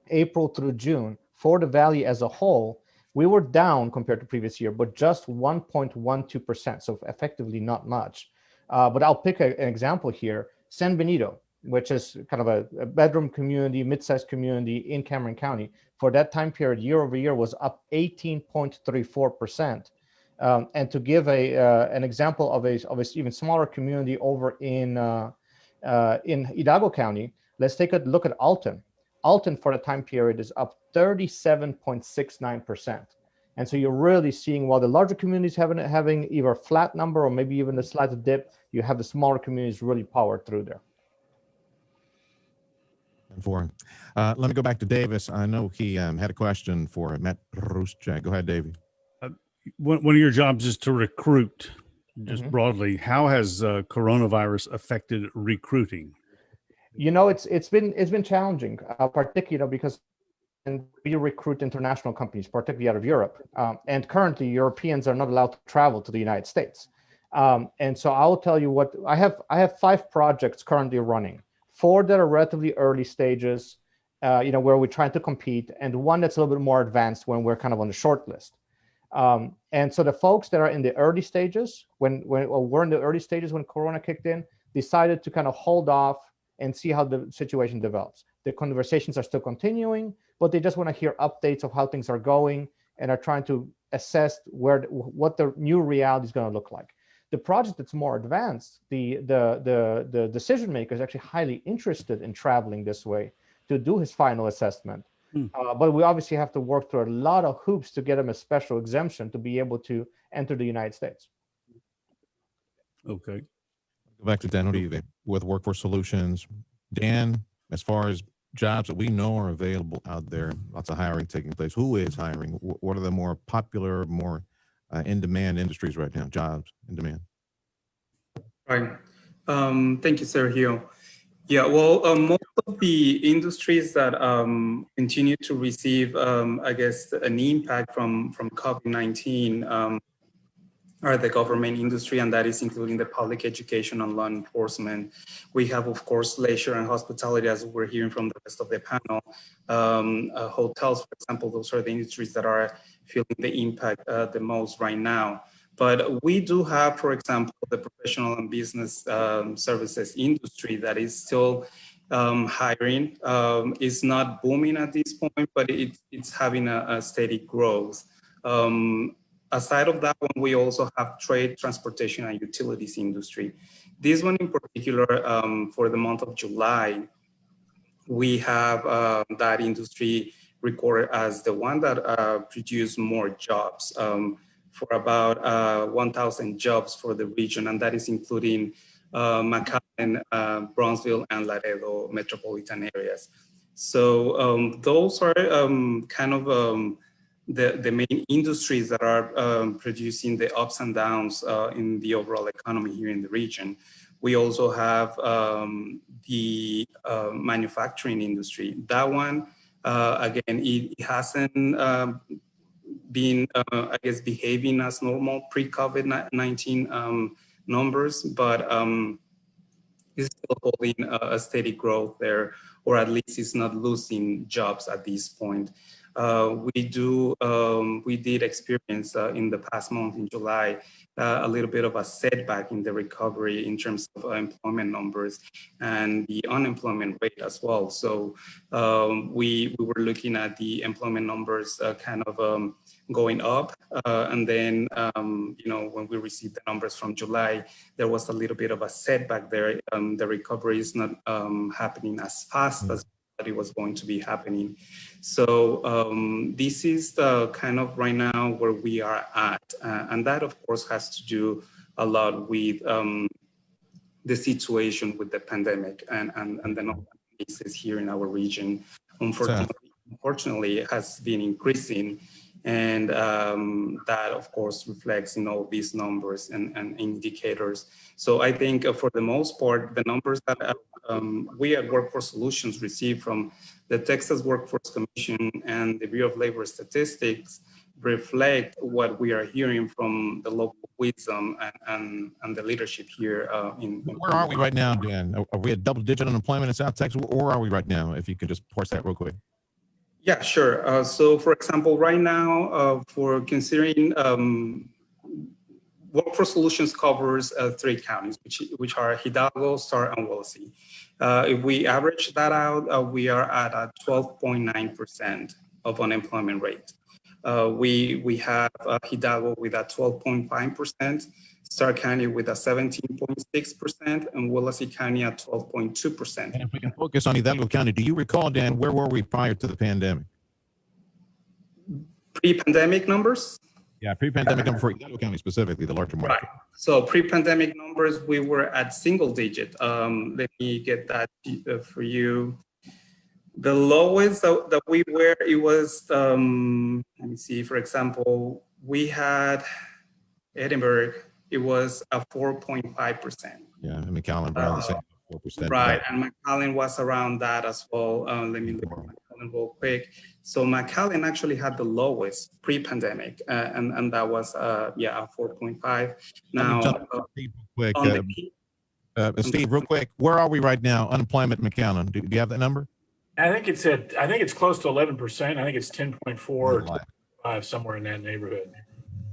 April through June, for the valley as a whole, we were down compared to previous year, but just 1.12%. So effectively not much. But I'll pick an example here. San Benito, which is kind of a bedroom community, mid-sized community in Cameron County, for that time period, year over year, was up 18.34%. And to give an example of a even smaller community over in Hidalgo County, let's take a look at Alton. Alton for the time period is up 37.69%. And so you're really seeing, while the larger communities having either a flat number or maybe even a slight dip, you have the smaller communities really powered through there. Let me go back to Davis. I know he had a question for Matt Ruszczak. Go ahead, Davey. One of your jobs is to recruit, just broadly. How has coronavirus affected recruiting? You know, it's been challenging, particularly because we recruit international companies, particularly out of Europe, and currently Europeans are not allowed to travel to the United States. And so I will tell you what I have 5 projects currently running. 4 that are relatively early stages, where we're trying to compete, and 1 that's a little bit more advanced when we're kind of on the short list. And so the folks that are in the early stages, when we're in the early stages when Corona kicked in, decided to kind of hold off and see how the situation develops. The conversations are still continuing, but they just want to hear updates of how things are going and are trying to assess what the new reality is going to look like. The project that's more advanced, the decision maker is actually highly interested in traveling this way to do his final assessment. But we obviously have to work through a lot of hoops to get him a special exemption to be able to enter the United States. Okay. Go back to Dan Uribe with Workforce Solutions. Dan, as far as jobs that we know are available out there, lots of hiring taking place. Who is hiring? What are the more popular, more in-demand industries right now, jobs in demand? Right. Thank you, Sergio. Yeah, well, most of the industries that continue to receive, I guess, an impact from COVID-19 are the government industry, and that is including the public education and law enforcement. We have, of course, leisure and hospitality, as we're hearing from the rest of the panel. Hotels, for example, those are the industries that are feeling the impact the most right now. But we do have, for example, the professional and business services industry that is still hiring. It's not booming at this point, but it's having a steady growth. Aside of that one, we also have trade, transportation, and utilities industry. This one in particular, for the month of July, we have that industry recorded as the one that produced more jobs, for about 1,000 jobs for the region, and that is including McAllen, Brownsville, and Laredo metropolitan areas. So those are kind of the main industries that are producing the ups and downs in the overall economy here in the region. We also have the manufacturing industry. That one, again, it hasn't been, I guess, behaving as normal pre-COVID-19 numbers, but it's still holding a steady growth there, or at least it's not losing jobs at this point. We did experience in the past month in July a little bit of a setback in the recovery in terms of employment numbers and the unemployment rate as well. So we were looking at the employment numbers kind of going up, and then when we received the numbers from July, there was a little bit of a setback there. The recovery is not happening as fast as it was going to be happening. So this is the kind of right now where we are at. And that, of course, has to do a lot with the situation with the pandemic and the number of cases here in our region. Unfortunately, it has been increasing. And that, of course, reflects in all these numbers and indicators. So I think for the most part, the numbers that we at Workforce Solutions receive from the Texas Workforce Commission and the Bureau of Labor Statistics, reflect what we are hearing from the local wisdom and the leadership here. Where are we right now, Dan? Are we at double-digit unemployment in South Texas? Where are we right now? If you could just parse that real quick. Yeah, sure. So, for example, right now, for considering Workforce Solutions covers 3 counties, which are Hidalgo, Star, and Willacy. If we average that out, we are at a 12.9% of unemployment rate. We have Hidalgo with a 12.5%, Star County with a 17.6%, and Willacy County at 12.2%. And if we can focus on Hidalgo County, do you recall, Dan, where were we prior to the pandemic? Pre-pandemic numbers? Yeah, pre-pandemic number for Hidalgo County specifically, the larger market. Right. So pre-pandemic numbers, we were at single digit. Let me get that for you. The lowest that we were, it was, let me see, for example, we had Edinburgh, it was a 4.5%. Yeah, and McAllen, around the same 4%. Right, and McAllen was around that as well. Let me look at McAllen real quick. So McAllen actually had the lowest pre-pandemic, and that was, yeah, a 4.5. Now, quick, Steve, real quick, where are we right now? Unemployment, McAllen. Do you have that number? I think it's close to 11%. I think it's 10.4 or 10.5, somewhere in that neighborhood.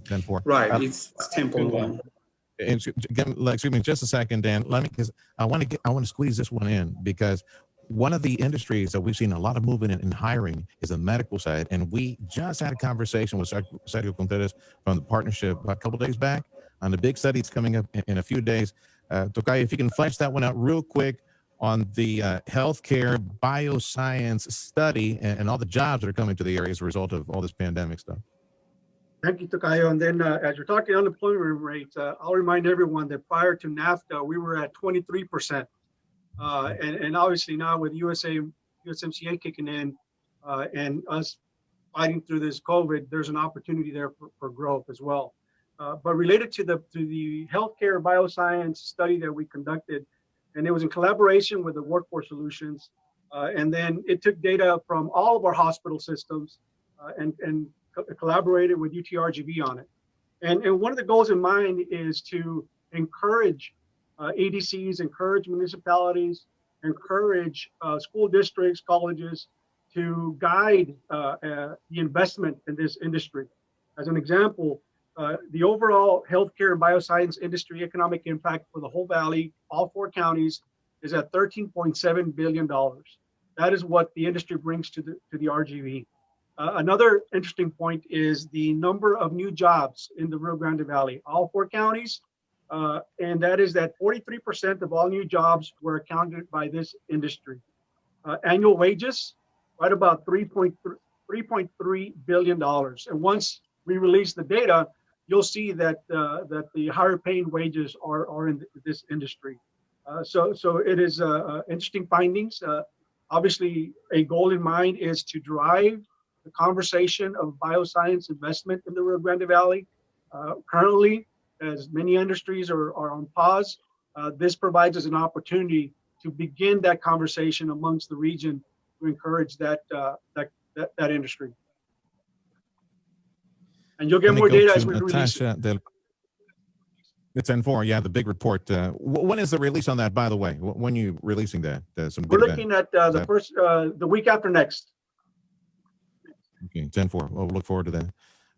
10.4. Right, it's 10.1. Excuse me, just a second, Dan. Because I want to squeeze this one in, because one of the industries that we've seen a lot of movement in hiring is the medical side, and we just had a conversation with Sergio Contreras from the partnership a couple days back on the big study that's coming up in a few days. Tocayo, if you can flesh that one out real quick on the healthcare bioscience study and all the jobs that are coming to the area as a result of all this pandemic stuff. Thank you, Tocayo. And then as you're talking unemployment rates, I'll remind everyone that prior to NAFTA, we were at 23%. And obviously now with USMCA kicking in and us fighting through this COVID, there's an opportunity there for growth as well. But related to the healthcare bioscience study that we conducted, and it was in collaboration with the Workforce Solutions, and then it took data from all of our hospital systems and collaborated with RGV on it. And one of the goals in mind is to encourage ADCs, encourage municipalities, encourage school districts, colleges to guide the investment in this industry. As an example, the overall healthcare and bioscience industry economic impact for the whole valley, all 4 counties, is at $13.7 billion. That is what the industry brings to the RGV. Another interesting point is the number of new jobs in the Rio Grande Valley, all 4 counties, and that is that 43% of all new jobs were accounted by this industry. Annual wages, right about $3.3 billion. And once we release the data, you'll see that the higher paying wages are in this industry. So it is interesting findings. Obviously, a goal in mind is to drive the conversation of bioscience investment in the Rio Grande Valley. Currently, as many industries are on pause, this provides us an opportunity to begin that conversation amongst the region to encourage that industry. And you'll get more data as we release it. It's N4, yeah, the big report. When is the release on that, by the way? When are you releasing that? We're looking at the week after next. Okay, 10-4. Well, we'll look forward to that.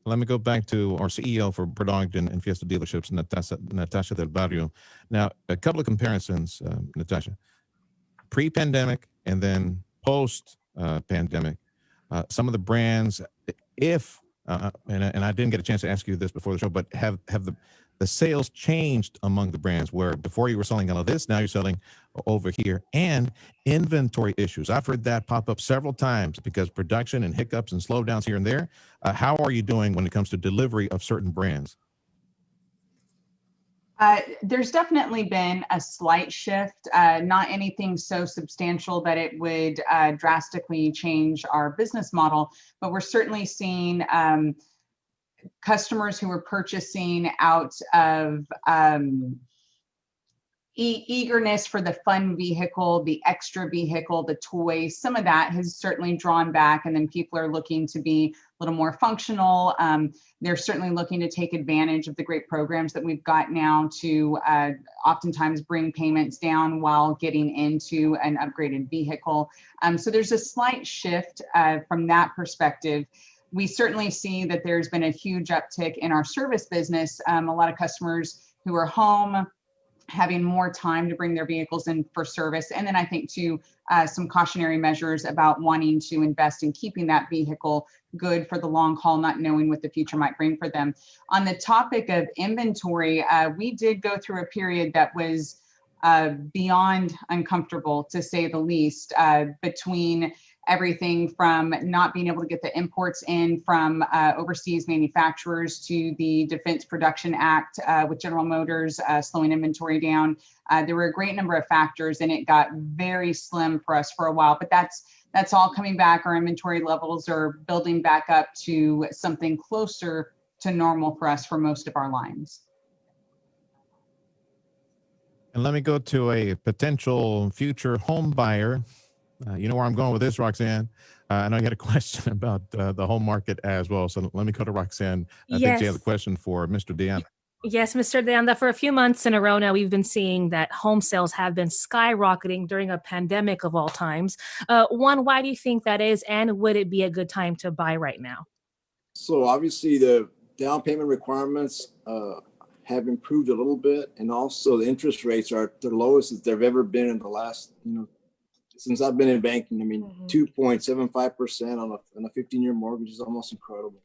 Let me go back to our CEO for Bert Ogden and Fiesta dealerships, Natasha del Barrio. Now, a couple of comparisons, Natasha. Pre-pandemic and then post-pandemic. Some of the brands, and I didn't get a chance to ask you this before the show, but have the sales changed among the brands, where before you were selling all of this, now you're selling over here, and inventory issues. I've heard that pop up several times because production and hiccups and slowdowns here and there. How are you doing when it comes to delivery of certain brands? There's definitely been a slight shift, not anything so substantial that it would drastically change our business model, but we're certainly seeing customers who are purchasing out of eagerness for the fun vehicle, the extra vehicle, the toy, some of that has certainly drawn back, and then people are looking to be a little more functional. They're certainly looking to take advantage of the great programs that we've got now to oftentimes bring payments down while getting into an upgraded vehicle. So there's a slight shift from that perspective. We certainly see that there's been a huge uptick in our service business. A lot of customers who are home, having more time to bring their vehicles in for service. And then I think too, some cautionary measures about wanting to invest in keeping that vehicle good for the long haul, not knowing what the future might bring for them. On the topic of inventory, we did go through a period that was beyond uncomfortable, to say the least, between everything from not being able to get the imports in from overseas manufacturers to the Defense Production Act with General Motors slowing inventory down. There were a great number of factors, and it got very slim for us for a while, but that's all coming back. Our inventory levels are building back up to something closer to normal for us for most of our lines. And let me go to a potential future home buyer. You know where I'm going with this, Roxanne. I know you had a question about the home market as well. So let me go to Roxanne. I think you have a question for Mr. Deanna. Yes, Mr. Deanna, for a few months in a row now, we've been seeing that home sales have been skyrocketing during a pandemic of all times. One, why do you think that is? And would it be a good time to buy right now? So obviously the down payment requirements have improved a little bit. And also the interest rates are the lowest that they've ever been in the last, since I've been in banking. I mean, 2.75% on a 15-year mortgage is almost incredible.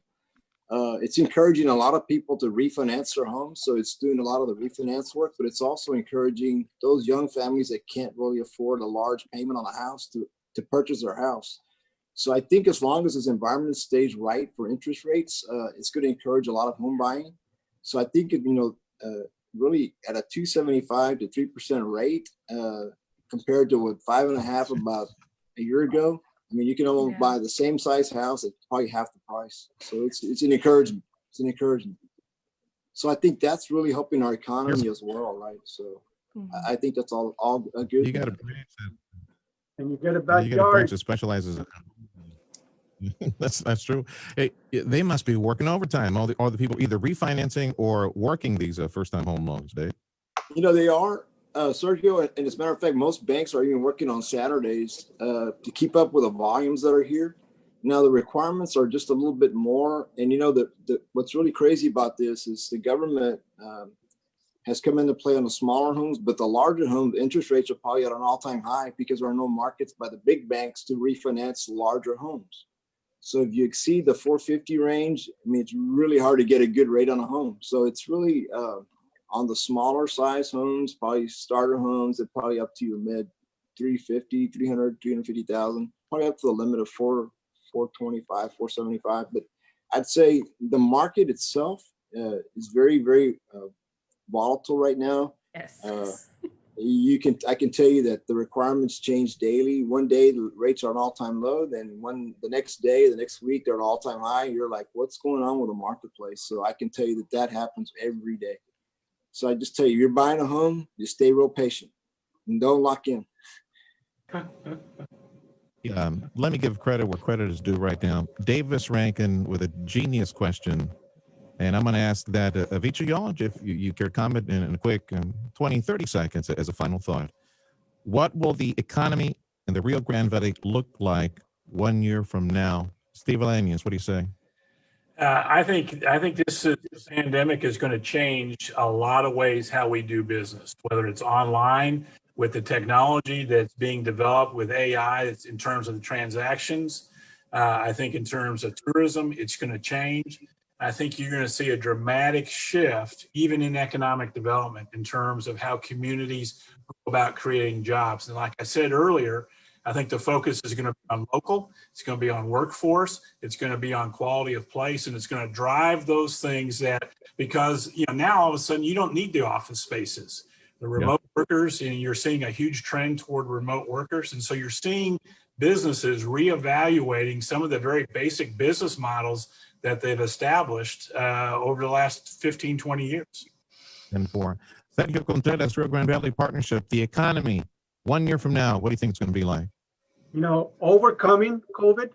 It's encouraging a lot of people to refinance their homes. So it's doing a lot of the refinance work, but it's also encouraging those young families that can't really afford a large payment on a house to purchase their house. So I think as long as this environment stays right for interest rates, it's going to encourage a lot of home buying. So I think, really at a 2.75 to 3% rate, compared to what 5.5 about a year ago, I mean, you can almost buy the same size house at probably half the price. So it's an encouragement. It's an encouragement. So I think that's really helping our economy as well, right? So I think that's all a good. You got a branch and you get a you got a backyard. branch that specializes in that's true. Hey, they must be working overtime. All the people either refinancing or working these first-time home loans, Dave. They are. Sergio, and as a matter of fact, most banks are even working on Saturdays to keep up with the volumes that are here. Now, the requirements are just a little bit more. And, what's really crazy about this is the government has come into play on the smaller homes, but the larger homes, interest rates are probably at an all-time high because there are no markets by the big banks to refinance larger homes. So if you exceed the 450 range, I mean, it's really hard to get a good rate on a home. So it's really on the smaller size homes, probably starter homes, they're probably up to your mid 350, 300, 350,000, probably up to the limit of 425, 475. But I'd say the market itself is very, very volatile right now. Yes. I can tell you that the requirements change daily. One day the rates are an all-time low, then the next day, the next week, they're an all-time high. You're like, what's going on with the marketplace? So I can tell you that happens every day. So I just tell you, you're buying a home, just stay real patient and don't lock in. Let me give credit where credit is due right now. Davis Rankin with a genius question. And I'm going to ask that of each of y'all, if you care to comment in a quick 20, 30 seconds as a final thought. What will the economy in the Rio Grande Valley look like 1 year from now? Steve Alanius, what do you say? I think this pandemic is going to change a lot of ways how we do business, whether it's online with the technology that's being developed with AI. It's in terms of the transactions. I think in terms of tourism, it's going to change. I think you're going to see a dramatic shift, even in economic development, in terms of how communities go about creating jobs. And like I said earlier, I think the focus is going to be on local, it's going to be on workforce, it's going to be on quality of place, and it's going to drive those things because now all of a sudden you don't need the office spaces. The remote workers, and you're seeing a huge trend toward remote workers. And so you're seeing businesses reevaluating some of the very basic business models that they've established over the last 15, 20 years. 10-4. Sergio Contreras, Rio Grande Valley Partnership, the economy, 1 year from now, what do you think it's going to be like? Overcoming COVID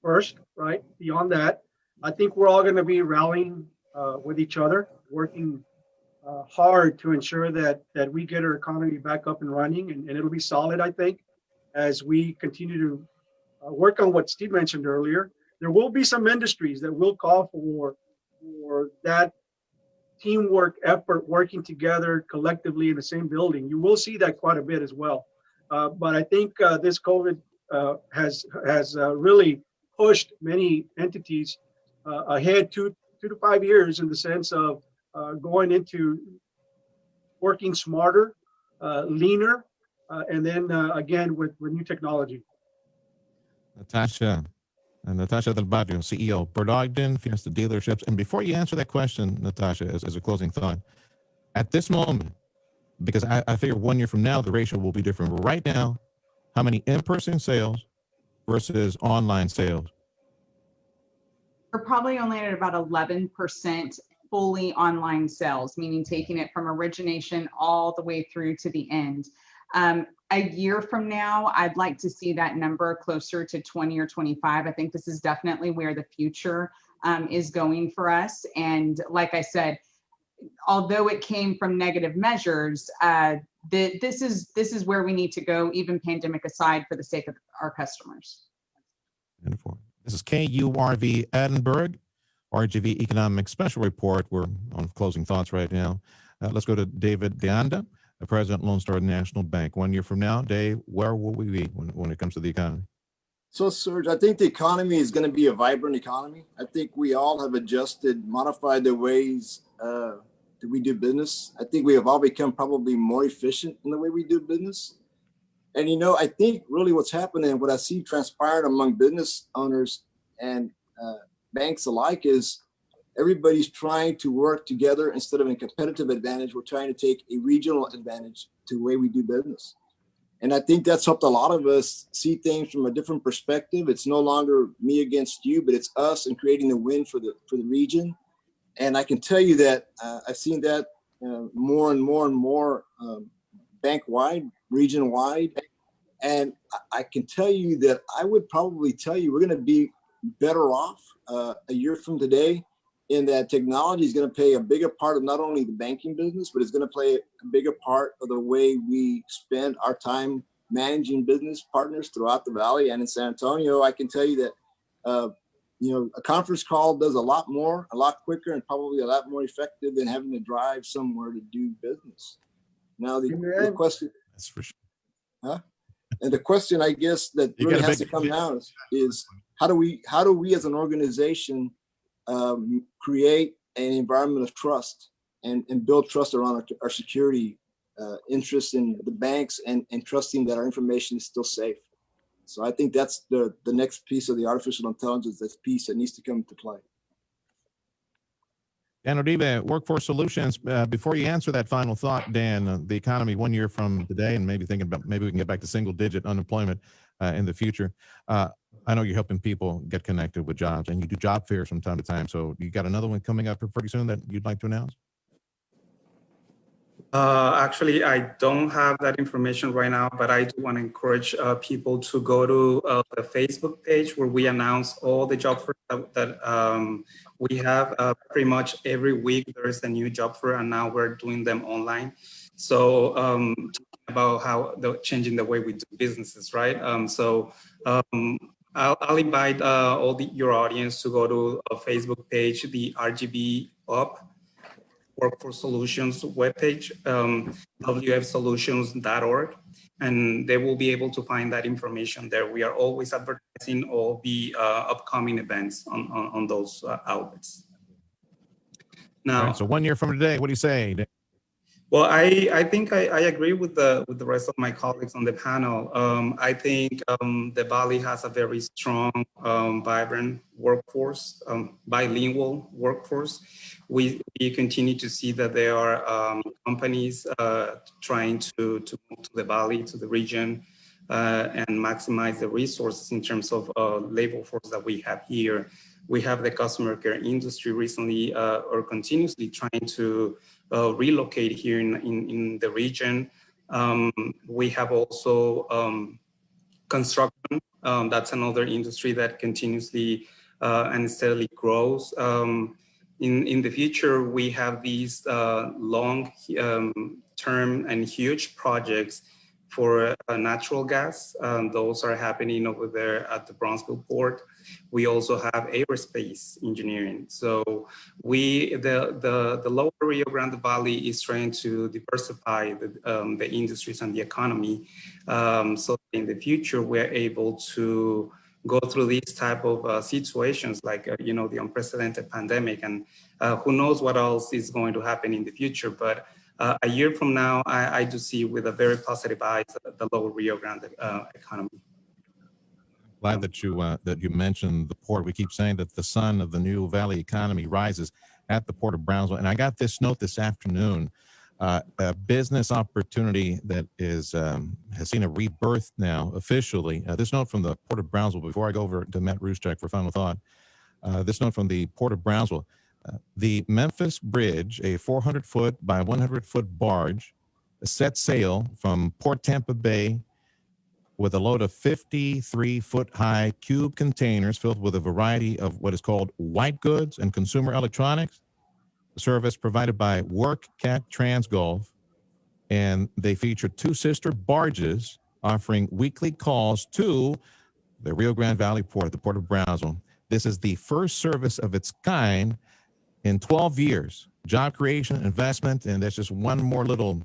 first, right? Beyond that, I think we're all going to be rallying with each other, working hard to ensure that we get our economy back up and running, and it'll be solid, I think, as we continue to work on what Steve mentioned earlier. There will be some industries that will call for that teamwork effort, working together collectively in the same building. You will see that quite a bit as well. But I think this COVID has really pushed many entities ahead 2 to 5 years in the sense of going into working smarter, leaner, and then again with new technology. Natasha del Barrio, CEO, Bert Ogden, Fiesta Dealerships. And before you answer that question, Natasha, as a closing thought, at this moment, because I figure 1 year from now, the ratio will be different. But right now, how many in-person sales versus online sales? We're probably only at about 11% fully online sales, meaning taking it from origination all the way through to the end. A year from now, I'd like to see that number closer to 20 or 25. I think this is definitely where the future is going for us. And like I said, although it came from negative measures, this is where we need to go, even pandemic aside, for the sake of our customers. This is KURV Edinburgh, RGV EconomicSpecial Report. We're on closing thoughts right now. Let's go to David Deanda, the President, Lone Star National Bank. 1 year from now, Dave, where will we be when it comes to the economy? So, Serge, I think the economy is going to be a vibrant economy. I think we all have modified the ways that we do business. I think we have all become probably more efficient in the way we do business. And, I think really what's happening, what I see transpired among business owners and banks alike is everybody's trying to work together instead of a competitive advantage. We're trying to take a regional advantage to the way we do business. And I think that's helped a lot of us see things from a different perspective. It's no longer me against you, but it's us and creating a win for the region. And I can tell you that I've seen that more and more bank-wide, region-wide. And I can tell you that I would probably tell you we're going to be better off a year from today, in that technology is going to play a bigger part of not only the banking business, but it's going to play a bigger part of the way we spend our time managing business partners throughout the Valley and in San Antonio. I can tell you that, a conference call does a lot more, a lot quicker, and probably a lot more effective than having to drive somewhere to do business. Now, the question, that's for sure. Huh? And the question, I guess, that really has to come down is how do we as an organization create an environment of trust and build trust around our security interests in the banks and trusting that our information is still safe. So I think that's the next piece of the artificial intelligence, that's piece that needs to come into play. Dan Uribe, Workforce Solutions. Before you answer that final thought, Dan, the economy 1 year from today, and maybe thinking about maybe we can get back to single-digit unemployment in the future. I know you're helping people get connected with jobs, and you do job fairs from time to time. So you got another one coming up pretty soon that you'd like to announce? Actually, I don't have that information right now, but I do want to encourage people to go to the Facebook page where we announce all the job fairs that we have. Pretty much every week there is a new job fair, and now we're doing them online. So talking about how changing the way we do businesses, right? I'll invite your audience to go to a Facebook page, the RGV Workforce Solutions webpage, wfsolutions.org, and they will be able to find that information there. We are always advertising all the upcoming events on those outlets. Now, right, so 1 year from today, what do you say? Well, I think I agree with the rest of my colleagues on the panel. I think the Valley has a very strong, vibrant workforce, bilingual workforce. We continue to see that there are companies trying to move to the Valley, to the region, and maximize the resources in terms of labor force that we have here. We have the customer care industry recently or continuously trying to relocate here in the region. We have also construction. That's another industry that continuously and steadily grows. In the future, we have these long-term and huge projects for natural gas. Those are happening over there at the Brownsville port. We also have aerospace engineering. So the lower Rio Grande Valley is trying to diversify the industries and the economy. So in the future, we're able to go through these type of situations like, the unprecedented pandemic, and who knows what else is going to happen in the future. But a year from now, I do see with a very positive eyes the lower Rio Grande economy. Glad that you mentioned the port. We keep saying that the sun of the new valley economy rises at the port of Brownsville. And I got this note this afternoon, a business opportunity that has seen a rebirth now officially. This note from the port of Brownsville, before I go over to Matt Ruszczak for final thought, this note from the port of Brownsville. The Memphis Bridge, a 400-foot by 100-foot barge, set sail from Port Tampa Bay with a load of 53-foot-high cube containers filled with a variety of what is called white goods and consumer electronics. Service provided by WorkCat Transgulf, and they feature two sister barges offering weekly calls to the Rio Grande Valley Port, the Port of Brownsville. This is the first service of its kind in 12 years. Job creation, investment, and that's just one more little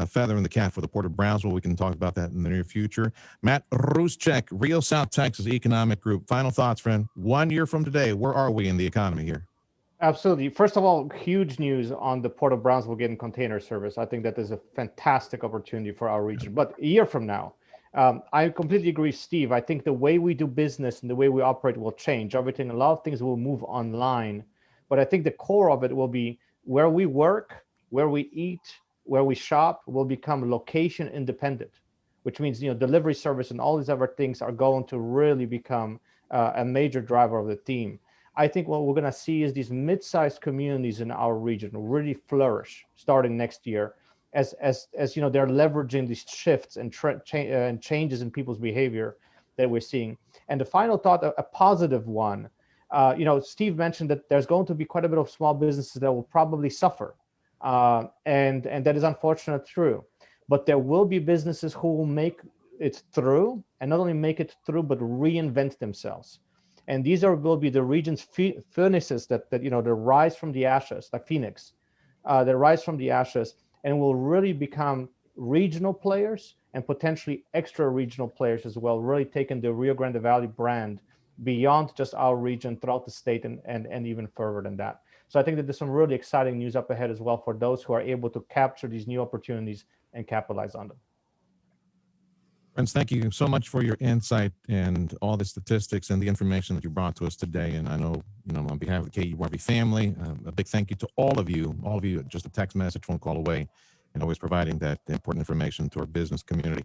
feather in the cap for the Port of Brownsville. We can talk about that in the near future. Matt Ruszczak, Rio South Texas Economic Group. Final thoughts, friend. 1 year from today, where are we in the economy here? Absolutely. First of all, huge news on the Port of Brownsville getting container service. I think that is a fantastic opportunity for our region. But a year from now, I completely agree, Steve. I think the way we do business and the way we operate will change. A lot of things will move online. But I think the core of it will be where we work, where we eat, where we shop will become location independent, which means, delivery service and all these other things are going to really become a major driver of the theme. I think what we're going to see is these mid-sized communities in our region really flourish starting next year as they're leveraging these shifts and changes in people's behavior that we're seeing. And the final thought, a positive one, Steve mentioned that there's going to be quite a bit of small businesses that will probably suffer. And that is unfortunately true. But there will be businesses who will make it through, and not only make it through, but reinvent themselves. And these will be the region's furnaces that rise from the ashes, like Phoenix, that rise from the ashes and will really become regional players and potentially extra regional players as well, really taking the Rio Grande Valley brand beyond just our region throughout the state and even further than that. So I think that there's some really exciting news up ahead as well for those who are able to capture these new opportunities and capitalize on them. Friends, thank you so much for your insight and all the statistics and the information that you brought to us today. And I know, on behalf of the KURV family, a big thank you to all of you, just a text message, phone call away, and always providing that important information to our business community.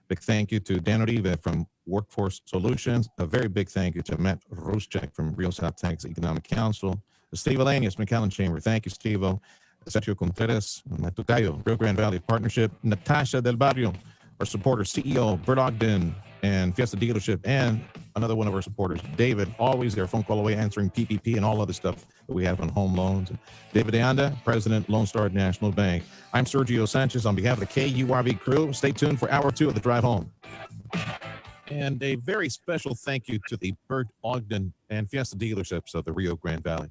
Big thank you to Dan Uribe from Workforce Solutions. A very big thank you to Matt Ruszczak from Rio South Texas Economic Council. Steve Alanius, McAllen Chamber. Thank you, Steve-O. Sergio Contreras, Natasha, Rio Grande Valley Partnership. Natasha del Barrio, our supporter, CEO, Bert Ogden, and Fiesta Dealership, and another one of our supporters, David, always there, phone call away, answering PPP and all other stuff that we have on home loans. David Deanda, President, Lone Star National Bank. I'm Sergio Sanchez on behalf of the KURV crew. Stay tuned for hour 2 of the drive home. And a very special thank you to the Bert Ogden and Fiesta Dealerships of the Rio Grande Valley.